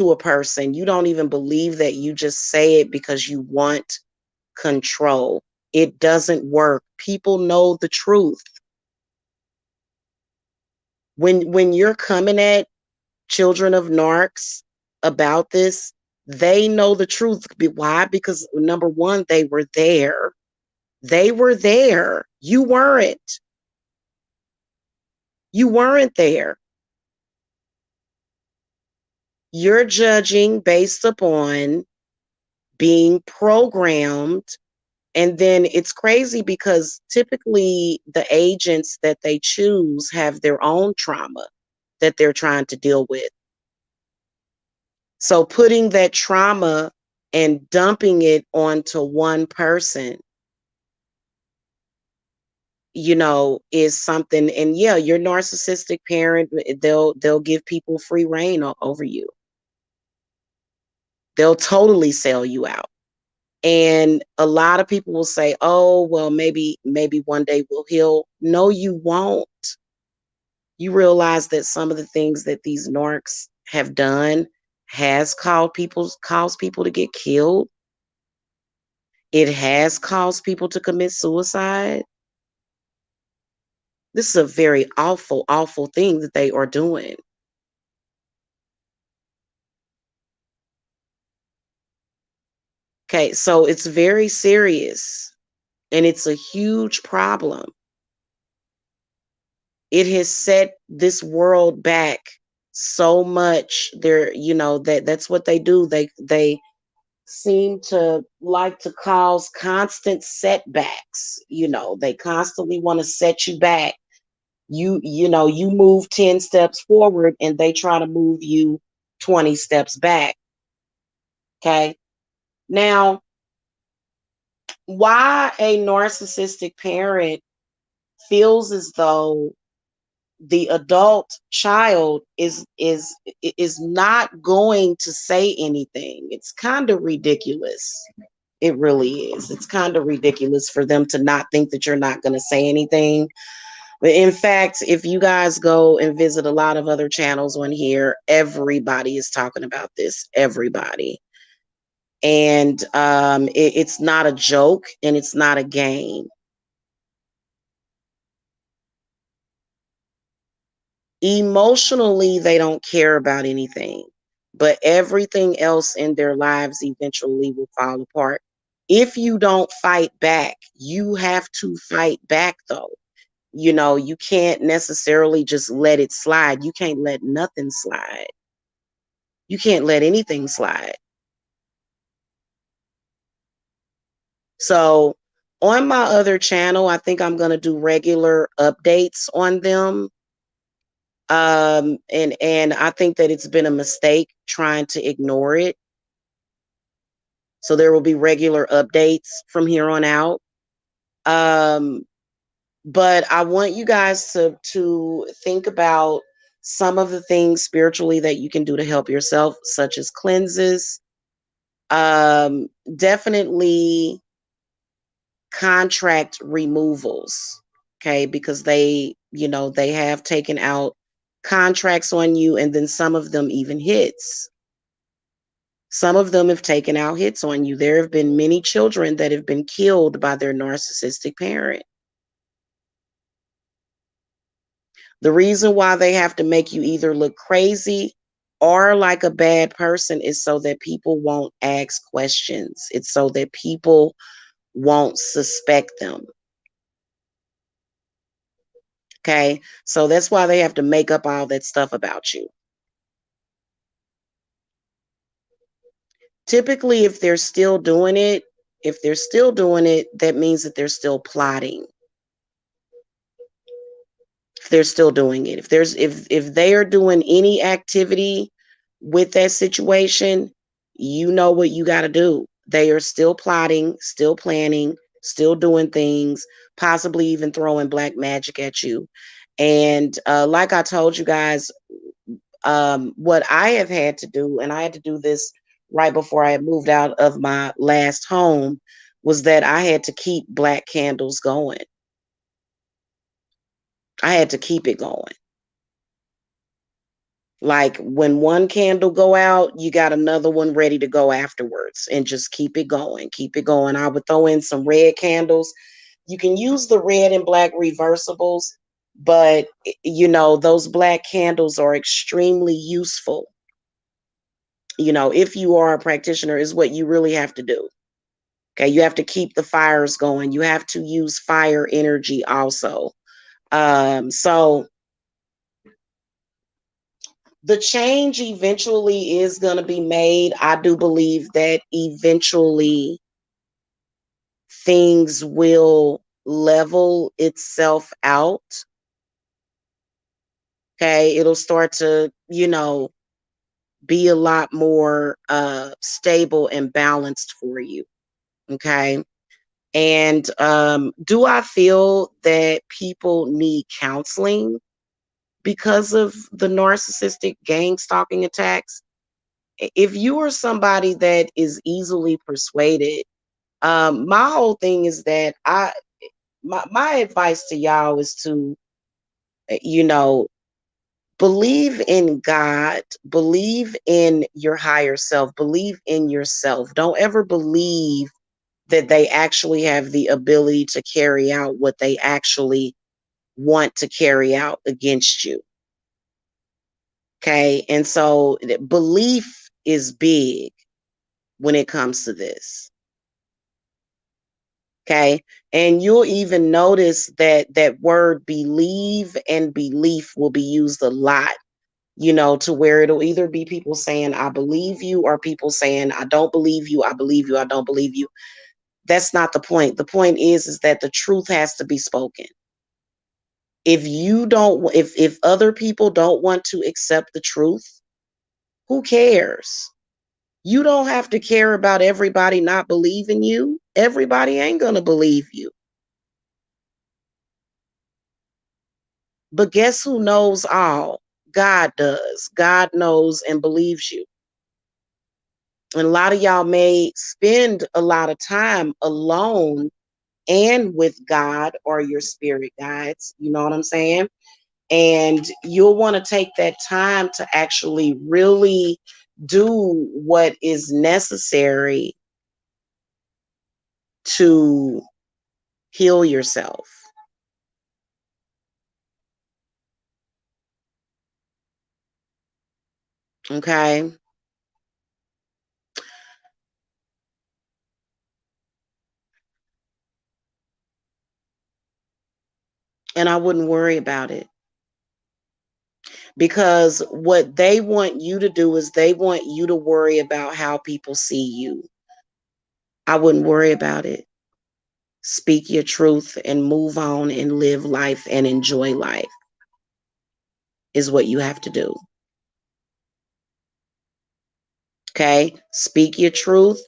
a person. You don't even believe that. You just say it because you want control. It doesn't work. People know the truth. When you're coming at children of narcs about this, they know the truth. Why? Because number one, they were there. They were there. You weren't. You weren't there. You're judging based upon being programmed. And then it's crazy because typically the agents that they choose have their own trauma that they're trying to deal with. So putting that trauma and dumping it onto one person, is something. And yeah, your narcissistic parent, they'll give people free reign over you. They'll totally sell you out. And a lot of people will say, "Oh, well, maybe one day we'll heal." No, you won't. You realize that some of the things that these narcs have done has caused people to get killed. It has caused people to commit suicide. This is a very awful, awful thing that they are doing. Okay, so it's very serious and it's a huge problem. It has set this world back so much. That's what they do. They seem to like to cause constant setbacks. They constantly want to set you back. You move 10 steps forward and they try to move you 20 steps back. Okay. Now, why a narcissistic parent feels as though the adult child is not going to say anything. It's kind of ridiculous. It really is. It's kind of ridiculous for them to not think that you're not going to say anything. But in fact, if you guys go and visit a lot of other channels on here, everybody is talking about this. Everybody. And it's not a joke and it's not a game. Emotionally, they don't care about anything, but everything else in their lives eventually will fall apart. If you don't fight back, you have to fight back though. You can't necessarily just let it slide. You can't let nothing slide. You can't let anything slide. So on my other channel, I think I'm going to do regular updates on them. And I think that it's been a mistake trying to ignore it. So there will be regular updates from here on out. But I want you guys to think about some of the things spiritually that you can do to help yourself, such as cleanses. Definitely contract removals. Okay, because they have taken out contracts on you, and then some of them even hits. Some of them have taken out hits on you. There have been many children that have been killed by their narcissistic parent. The reason why they have to make you either look crazy or like a bad person is so that people won't ask questions. It's so that people won't suspect them. Okay. So that's why they have to make up all that stuff about you. Typically, if they're still doing it, that means that they're still plotting. If they're still doing it, if they are doing any activity with that situation, you know what you got to do. They are still plotting, still planning, still doing things, possibly even throwing black magic at you. And like I told you guys, what I have had to do, and I had to do this right before I had moved out of my last home, was that I had to keep black candles going. I had to keep it going. Like when one candle go out, you got another one ready to go afterwards, and just keep it going, keep it going. I would throw in some red candles. You can use the red and black reversibles, but those black candles are extremely useful. If you are a practitioner, is what you really have to do. Okay, you have to keep the fires going. You have to use fire energy also. So the change eventually is going to be made. I do believe that eventually things will level itself out. Okay, it'll start to, be a lot more stable and balanced for you. Okay. And do I feel that people need counseling because of the narcissistic gang stalking attacks? If you are somebody that is easily persuaded, my whole thing is that my advice to y'all is to, you know, believe in God, believe in your higher self, believe in yourself. Don't ever believe that they actually have the ability to carry out what they actually want to carry out against you. Okay. And so belief is big when it comes to this. Okay. And you'll even notice that that word believe and belief will be used a lot, to where it'll either be people saying, I believe you, or people saying, I don't believe you, I believe you, I don't believe you. That's not the point. The point is that the truth has to be spoken. If you don't, if other people don't want to accept the truth, who cares? You don't have to care about everybody not believing you. Everybody ain't going to believe you. But guess who knows all? God does. God knows and believes you. And a lot of y'all may spend a lot of time alone and with God or your spirit guides. You know what I'm saying? And you'll want to take that time to actually really do what is necessary to heal yourself. Okay. And I wouldn't worry about it, because what they want you to do is they want you to worry about how people see you. I wouldn't worry about it. Speak your truth and move on and live life and enjoy life is what you have to do. Okay. Speak your truth.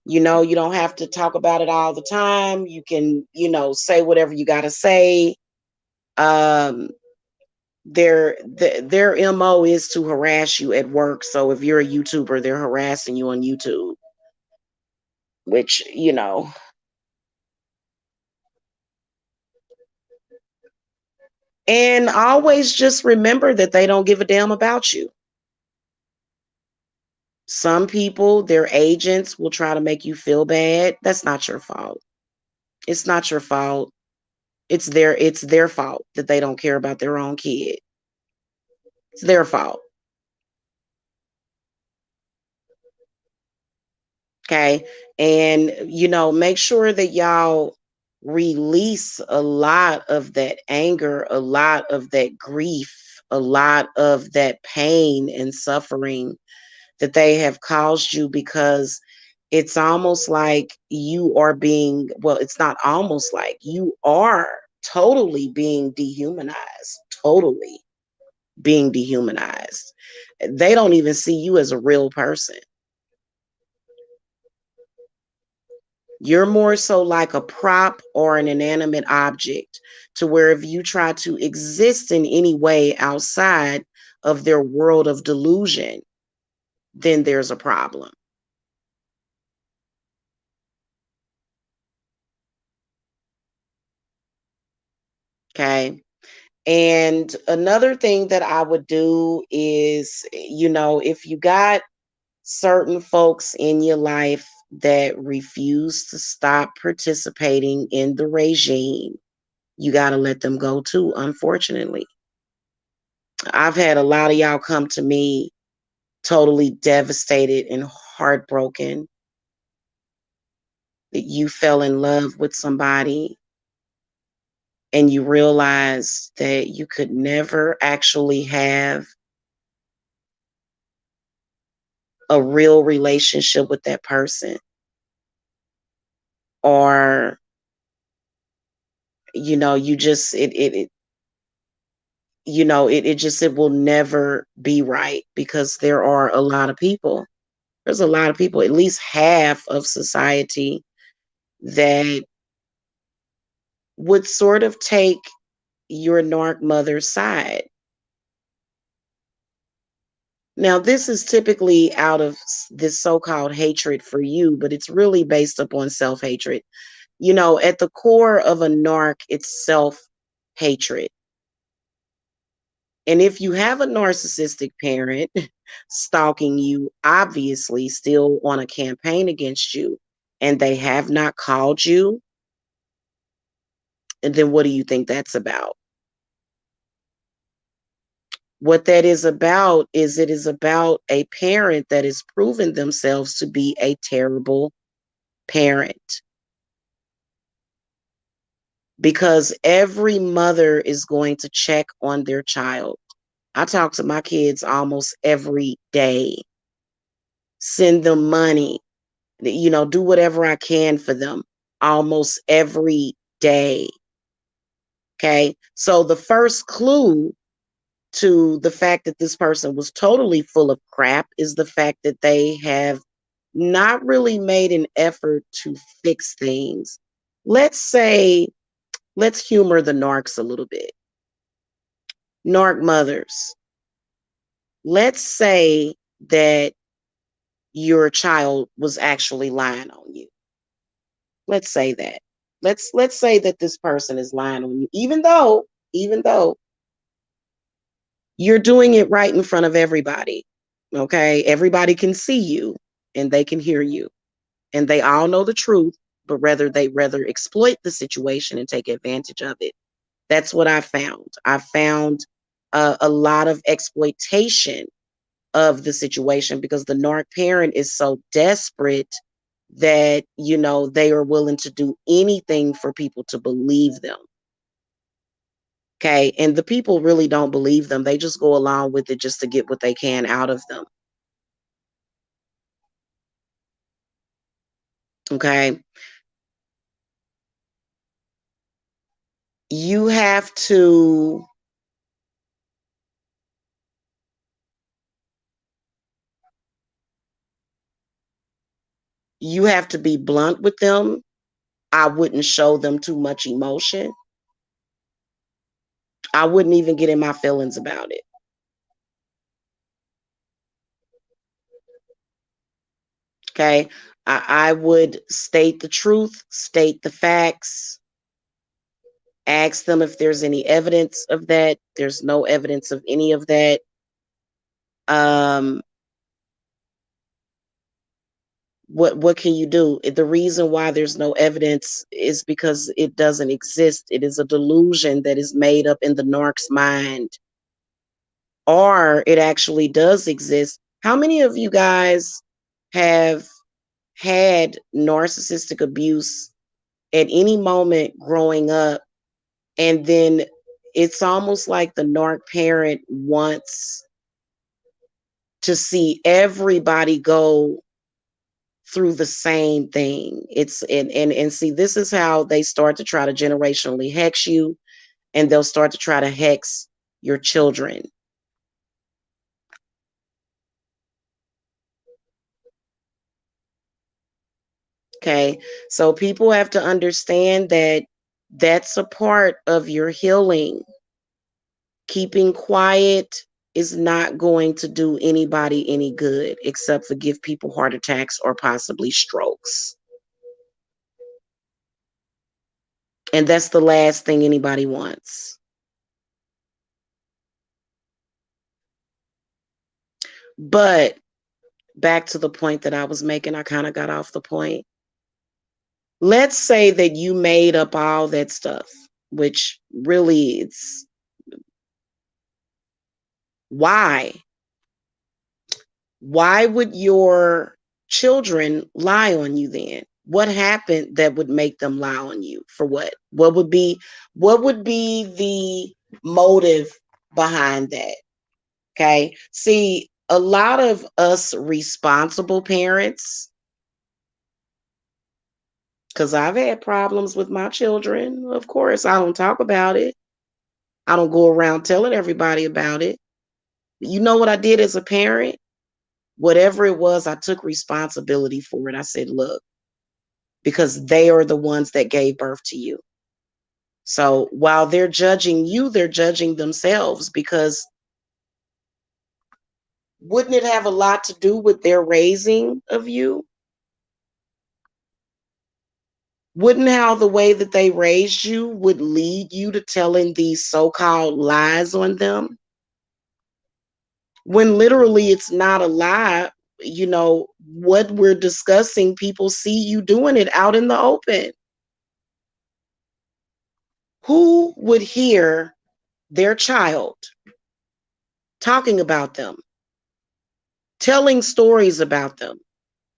You don't have to talk about it all the time. You can, say whatever you got to say. Um, their MO is to harass you at work. So if you're a YouTuber, they're harassing you on YouTube, which, and always just remember that they don't give a damn about you. Some people, their agents will try to make you feel bad. That's not your fault. It's not your fault. It's their fault that they don't care about their own kid. It's their fault. Okay. And, make sure that y'all release a lot of that anger, a lot of that grief, a lot of that pain and suffering that they have caused you, because it's almost like you are being, well, it's not almost like you are totally being dehumanized, totally being dehumanized. They don't even see you as a real person. You're more so like a prop or an inanimate object, to where if you try to exist in any way outside of their world of delusion, then there's a problem. Okay. And another thing that I would do is, if you got certain folks in your life that refuse to stop participating in the regime, you got to let them go too, unfortunately. I've had a lot of y'all come to me totally devastated and heartbroken that you fell in love with somebody and you realize that you could never actually have a real relationship with that person, or you just it will never be right, because there's a lot of people, at least half of society, that would sort of take your narc mother's side. Now, this is typically out of this so-called hatred for you, but it's really based upon self-hatred. At the core of a narc, it's self-hatred. And if you have a narcissistic parent stalking you, obviously still on a campaign against you, and they have not called you, and then what do you think that's about? What that is about is, it is about a parent that has proven themselves to be a terrible parent. Because every mother is going to check on their child. I talk to my kids almost every day, send them money, do whatever I can for them almost every day. Okay. So the first clue to the fact that this person was totally full of crap is the fact that they have not really made an effort to fix things. Let's humor the narcs a little bit. Narc mothers, let's say that your child was actually lying on you. Let's say that. Let's say that this person is lying on you, even though you're doing it right in front of everybody. Okay? Everybody can see you and they can hear you. And they all know the truth, but they rather exploit the situation and take advantage of it. That's what I found. I found a lot of exploitation of the situation, because the narc parent is so desperate that they are willing to do anything for people to believe them. Okay. And the people really don't believe them. They just go along with it just to get what they can out of them. Okay. You have to be blunt with them. I wouldn't show them too much emotion. I wouldn't even get in my feelings about it. Okay. I would state the truth, state the facts, ask them if there's any evidence of that. There's no evidence of any of that. What can you do? The reason why there's no evidence is because it doesn't exist. It is a delusion that is made up in the narc's mind, or it actually does exist. How many of you guys have had narcissistic abuse at any moment growing up, and then it's almost like the narc parent wants to see everybody go through the same thing? It's and see, this is how they start to try to generationally hex you, and they'll start to try to hex your children. Okay, so people have to understand that that's a part of your healing. Keeping quiet is not going to do anybody any good except for give people heart attacks or possibly strokes. And that's the last thing anybody wants. But back to the point that I was making, I kind of got off the point. Let's say that you made up all that stuff, which really it's why? Why would your children lie on you then? What happened that would make them lie on you? For what? What would be the motive behind that? Okay? See, a lot of us responsible parents, because I've had problems with my children, of course, I don't talk about it. I don't go around telling everybody about it. You know what I did as a parent? Whatever it was, I took responsibility for it. I said, look, because they are the ones that gave birth to you. So while they're judging you, they're judging themselves, because wouldn't it have a lot to do with their raising of you? Wouldn't how the way that they raised you would lead you to telling these so-called lies on them? When literally it's not a lie. You know, what we're discussing, people see you doing it out in the open. Who would hear their child talking about them, telling stories about them,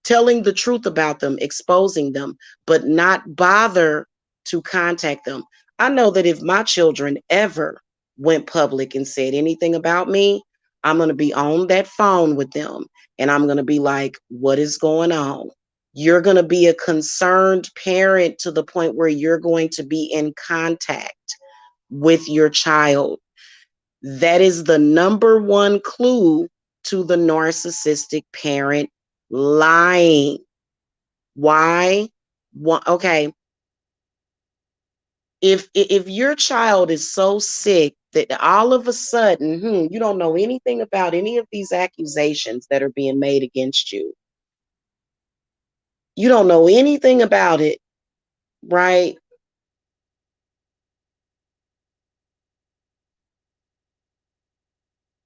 telling the truth about them, exposing them, but not bother to contact them? I know that if my children ever went public and said anything about me, I'm going to be on that phone with them, and I'm going to be like, what is going on? You're going to be a concerned parent to the point where you're going to be in contact with your child. That is the number one clue to the narcissistic parent lying. Why? Okay. If your child is so sick that all of a sudden, you don't know anything about any of these accusations that are being made against you. You don't know anything about it, right?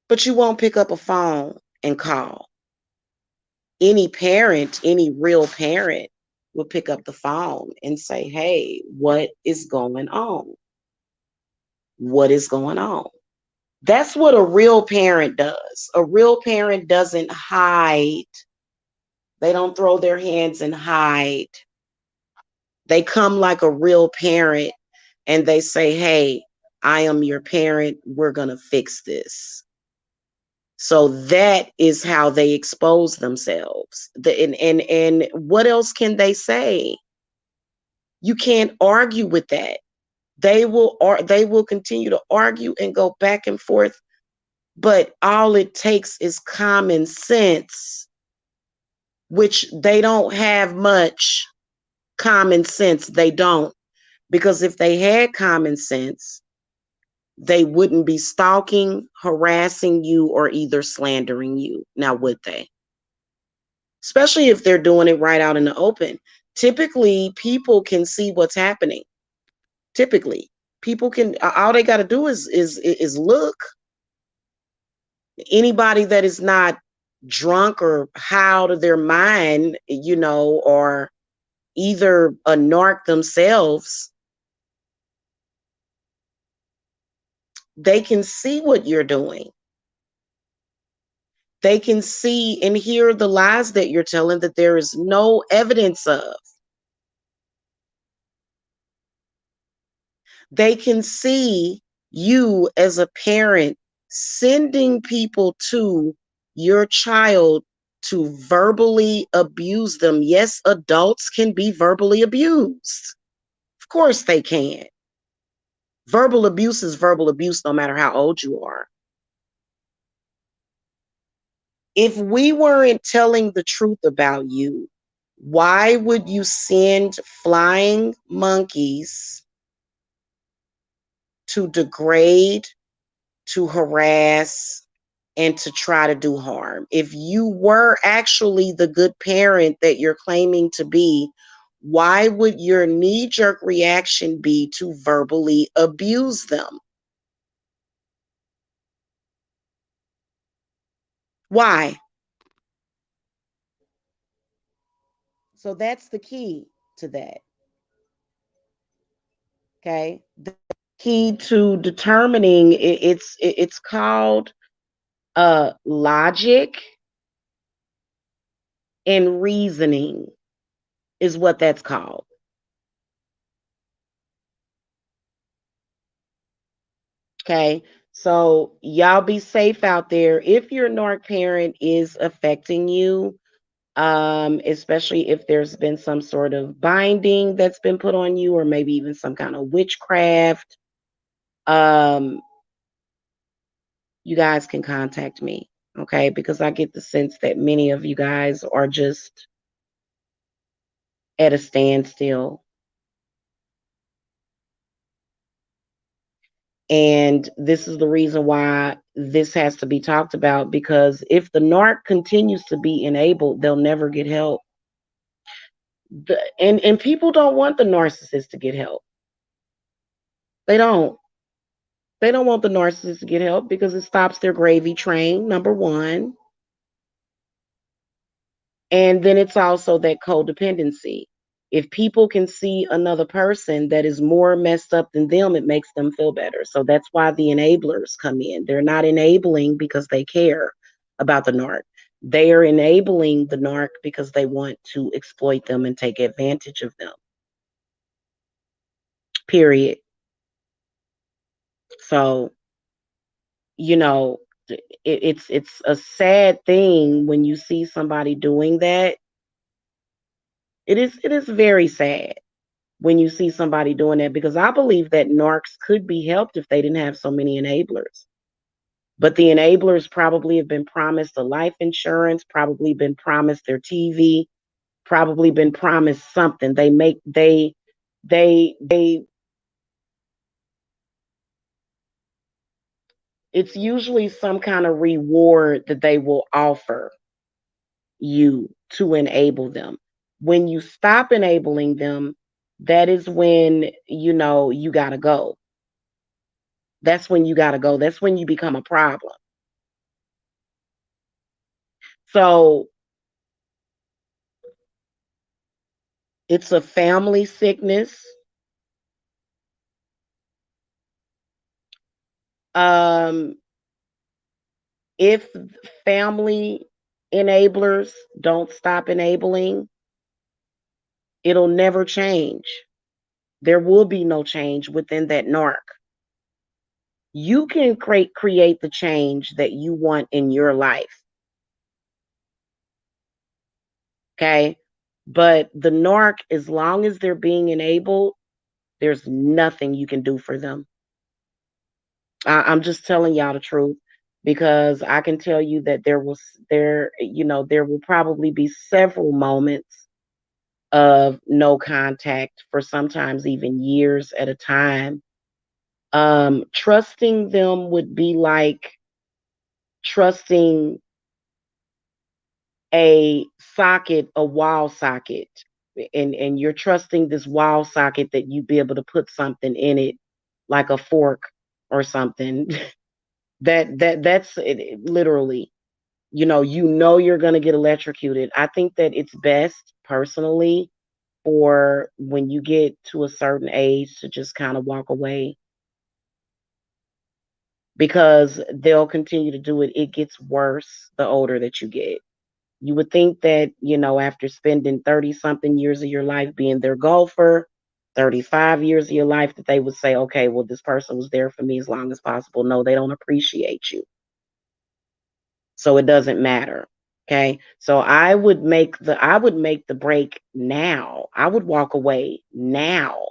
But you won't pick up a phone and call. Any parent, any real parent will pick up the phone and say, hey, what is going on? What is going on? That's what a real parent does. A real parent doesn't hide. They don't throw their hands and hide. They come like a real parent and they say, hey, I am your parent. We're going to fix this. So that is how they expose themselves. And what else can they say? You can't argue with that. They will continue to argue and go back and forth, but all it takes is common sense, which they don't have much common sense. They don't, because if they had common sense, they wouldn't be stalking, harassing you, or either slandering you. Now, would they? Especially if they're doing it right out in the open. Typically, people can see what's happening. Typically, people can. All they got to do is look. Anybody that is not drunk or high out of their mind, or either a narc themselves, they can see what you're doing. They can see and hear the lies that you're telling that there is no evidence of. They can see you as a parent sending people to your child to verbally abuse them. Yes, adults can be verbally abused. Of course they can. Verbal abuse is verbal abuse no matter how old you are. If we weren't telling the truth about you, why would you send flying monkeys to degrade, to harass, and to try to do harm? If you were actually the good parent that you're claiming to be, why would your knee-jerk reaction be to verbally abuse them? Why? So that's the key to that. Okay. The key to determining it's called logic and reasoning is what that's called. Okay. So y'all be safe out there. If your narc parent is affecting you, especially if there's been some sort of binding that's been put on you, or maybe even some kind of witchcraft, um, you guys can contact me. Okay. Because I get the sense that many of you guys are just at a standstill. And this is the reason why this has to be talked about, because if the narc continues to be enabled, they'll never get help. And people don't want the narcissist to get help. They don't. They don't want the narcissist to get help because it stops their gravy train, number one. And then it's also that codependency. If people can see another person that is more messed up than them, it makes them feel better. So that's why the enablers come in. They're not enabling because they care about the narc. They are enabling the narc because they want to exploit them and take advantage of them. Period. So, you know, it's a sad thing when you see somebody doing that. It is very sad when you see somebody doing that, because I believe that narcs could be helped if they didn't have so many enablers. But the enablers probably have been promised a life insurance, probably been promised their TV, probably been promised something. They it's usually some kind of reward that they will offer you to enable them. When you stop enabling them, that is when you got to go. That's when you got to go. That's when you become a problem. So it's a family sickness. Um, if family enablers don't stop enabling, it'll never change. There will be no change within that narc. You can create the change that you want in your life. Okay. But the narc, as long as they're being enabled, there's nothing you can do for them. I'm just telling y'all the truth, because I can tell you that there will probably be several moments of no contact for sometimes even years at a time. Trusting them would be like trusting a socket, a wall socket, and you're trusting this wall socket that you be able to put something in it, like a fork or something. That's literally, you're going to get electrocuted. I think that it's best personally for when you get to a certain age to just kind of walk away, because they'll continue to do it. It gets worse the older that you get. You would think that, after spending 30 something years of your life being their golfer, 35 years of your life, that they would say, okay, well, this person was there for me as long as possible. No, they don't appreciate you. So it doesn't matter. Okay. So I would make the break now. I would walk away now,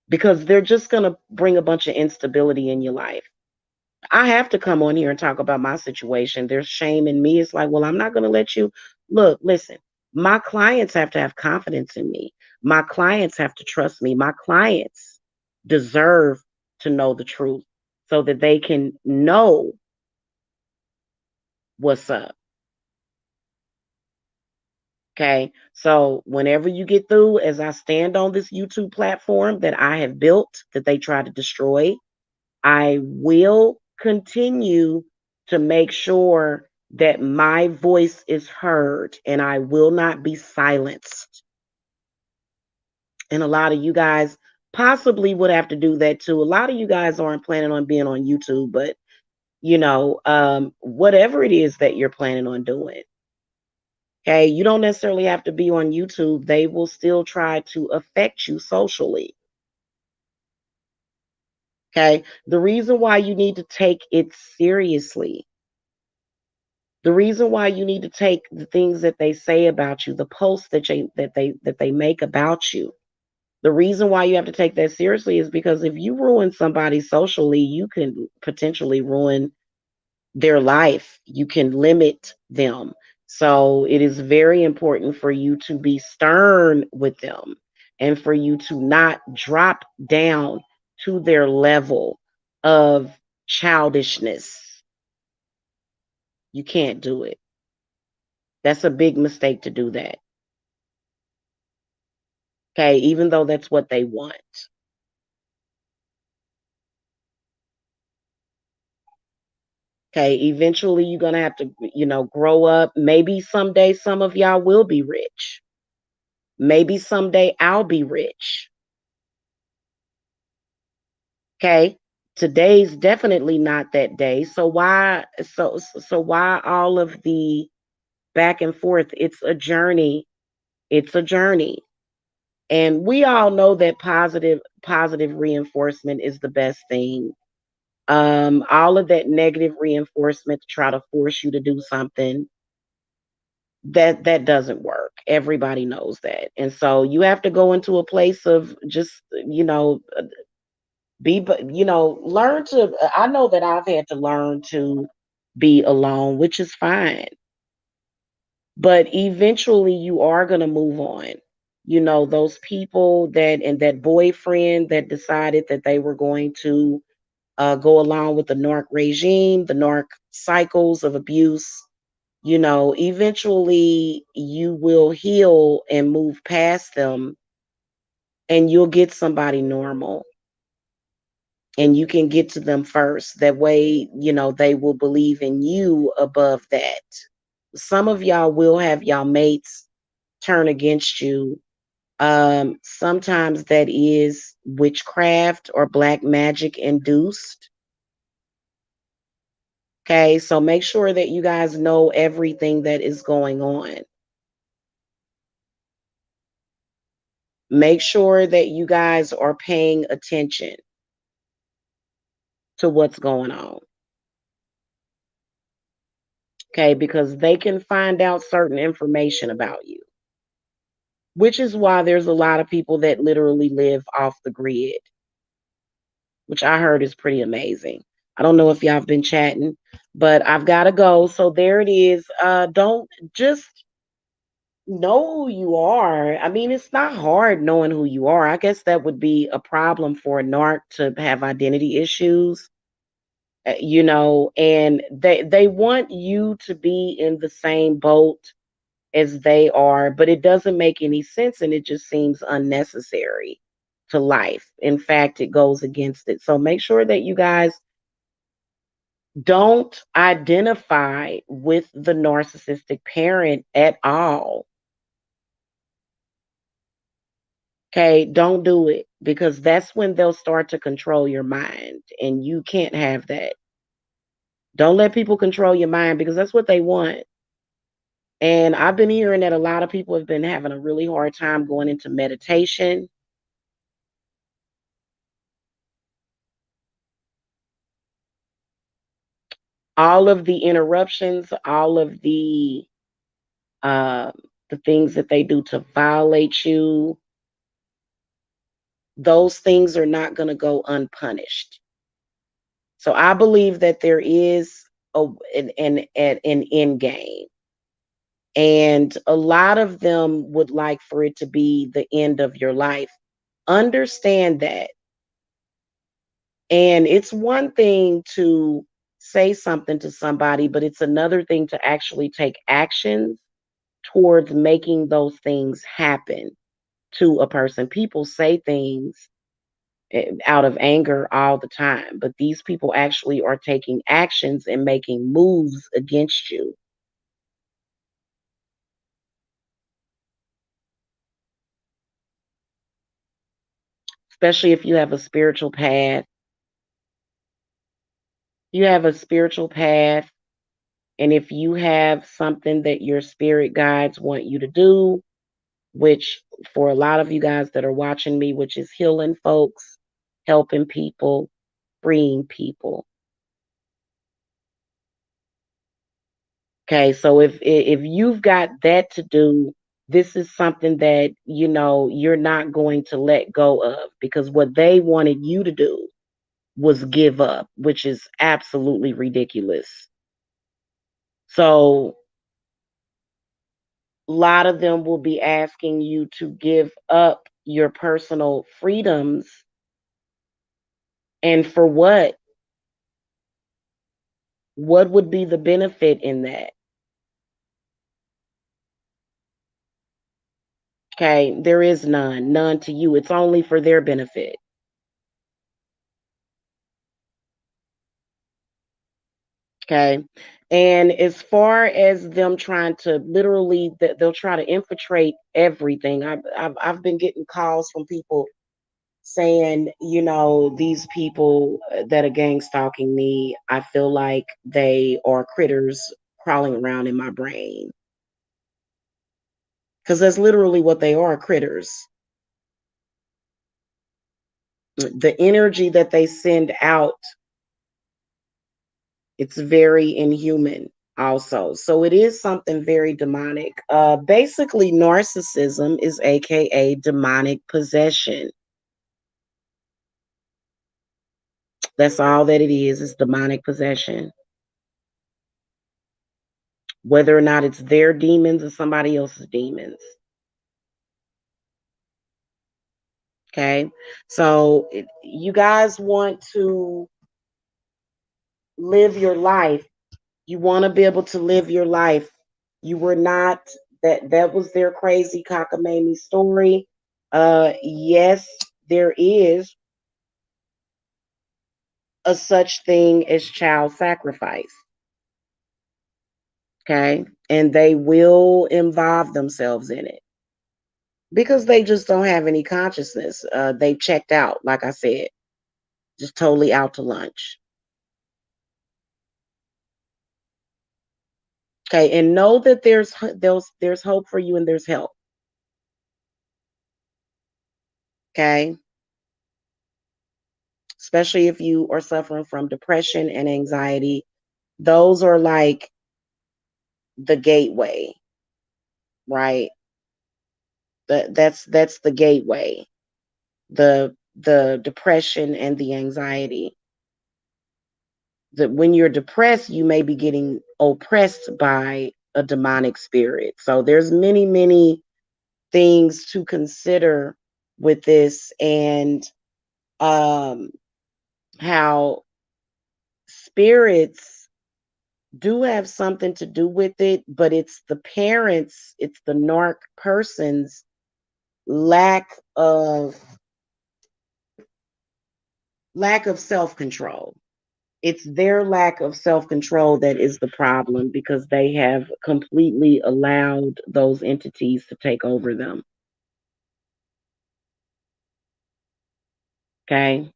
because they're just going to bring a bunch of instability in your life. I have to come on here and talk about my situation. There's shame in me. It's like, well, I'm not going to let you look, listen. My clients have to have confidence in me. My clients have to trust me. My clients deserve to know the truth so that they can know what's up. Okay. So whenever you get through, as I stand on this YouTube platform that I have built, that they try to destroy, I will continue to make sure that my voice is heard and I will not be silenced. And a lot of you guys possibly would have to do that too. A lot of you guys aren't planning on being on YouTube, but whatever it is that you're planning on doing, okay, you don't necessarily have to be on YouTube. They will still try to affect you socially. Okay. The reason why you need to take it seriously, the reason why you need to take the things that they say about you, the posts that they make about you, the reason why you have to take that seriously is because if you ruin somebody socially, you can potentially ruin their life. You can limit them. So it is very important for you to be stern with them and for you to not drop down to their level of childishness. You can't do it. That's a big mistake to do that. Okay, even though that's what they want. Okay, eventually you're going to have to, grow up. Maybe someday some of y'all will be rich. Maybe someday I'll be rich. Okay. Today's definitely not that day. So why all of the back and forth? It's a journey. It's a journey. And we all know that positive reinforcement is the best thing. All of that negative reinforcement to try to force you to do something, that doesn't work. Everybody knows that. And so you have to go into a place of just, learn to, I know that I've had to learn to be alone, which is fine. But eventually you are going to move on. Those people and that boyfriend that decided that they were going to go along with the narc regime, the narc cycles of abuse, eventually you will heal and move past them, and you'll get somebody normal, and you can get to them first. That way, they will believe in you above that. Some of y'all will have y'all mates turn against you. Sometimes that is witchcraft or black magic induced. Okay, so make sure that you guys know everything that is going on. Make sure that you guys are paying attention to what's going on. Okay, because they can find out certain information about you, which is why there's a lot of people that literally live off the grid, which I heard is pretty amazing. I don't know if y'all have been chatting, but I've got to go. So there it is. Don't just Know who you are. I mean, it's not hard knowing who you are. I guess that would be a problem for a narc to have identity issues, and they want you to be in the same boat as they are, but it doesn't make any sense and it just seems unnecessary to life. In fact, it goes against it. So make sure that you guys don't identify with the narcissistic parent at all. Okay, don't do it because that's when they'll start to control your mind, and you can't have that. Don't let people control your mind because that's what they want. And I've been hearing that a lot of people have been having a really hard time going into meditation. All of the interruptions, all of uh, the things that they do to violate you, those things are not going to go unpunished. So I believe that there is an end game. And a lot of them would like for it to be the end of your life. Understand that. And it's one thing to say something to somebody, but it's another thing to actually take actions towards making those things happen to a person. People say things out of anger all the time, but these people actually are taking actions and making moves against you. Especially if you have a spiritual path. You have a spiritual path, and if you have something that your spirit guides want you to do, which for a lot of you guys that are watching me, which is healing folks, helping people, freeing people. Okay, so if you've got that to do, this is something that you're not going to let go of, because what they wanted you to do was give up, which is absolutely ridiculous. So a lot of them will be asking you to give up your personal freedoms, and for what? What would be the benefit in that? Okay, there is none to you. It's only for their benefit. Okay. And as far as them trying to literally, they'll try to infiltrate everything. I've been getting calls from people saying, these people that are gang stalking me, I feel like they are critters crawling around in my brain. Because that's literally what they are, critters. The energy that they send out, it's very inhuman also. So it is something very demonic. Basically, narcissism is AKA demonic possession. That's all that it is demonic possession. Whether or not it's their demons or somebody else's demons. Okay. So you guys want to live your life. You want to be able to live your life. You were not that was their crazy cockamamie story. Yes, there is a such thing as child sacrifice. Okay. And they will involve themselves in it because they just don't have any consciousness. They've checked out, like I said, just totally out to lunch. Okay. And know that there's hope for you and there's help. Okay. Especially if you are suffering from depression and anxiety. Those are like the gateway, right? That's the gateway. The depression and the anxiety. That when you're depressed, you may be getting oppressed by a demonic spirit. So there's many, many things to consider with this, and how spirits do have something to do with it, but it's the parents, it's the narc person's lack of self-control. It's their lack of self-control that is the problem, because they have completely allowed those entities to take over them. Okay.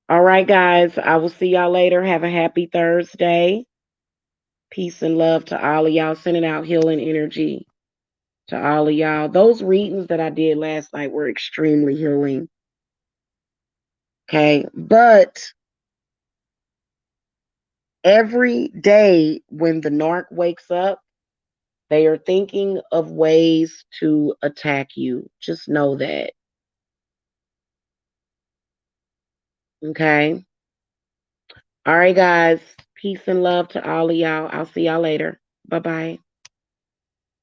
All right, guys. I will see y'all later. Have a happy Thursday. Peace and love to all of y'all. Sending out healing energy to all of y'all. Those readings that I did last night were extremely healing. Okay. But every day when the narc wakes up, they are thinking of ways to attack you. Just know that. Okay. All right, guys. Peace and love to all of y'all. I'll see y'all later. Bye bye.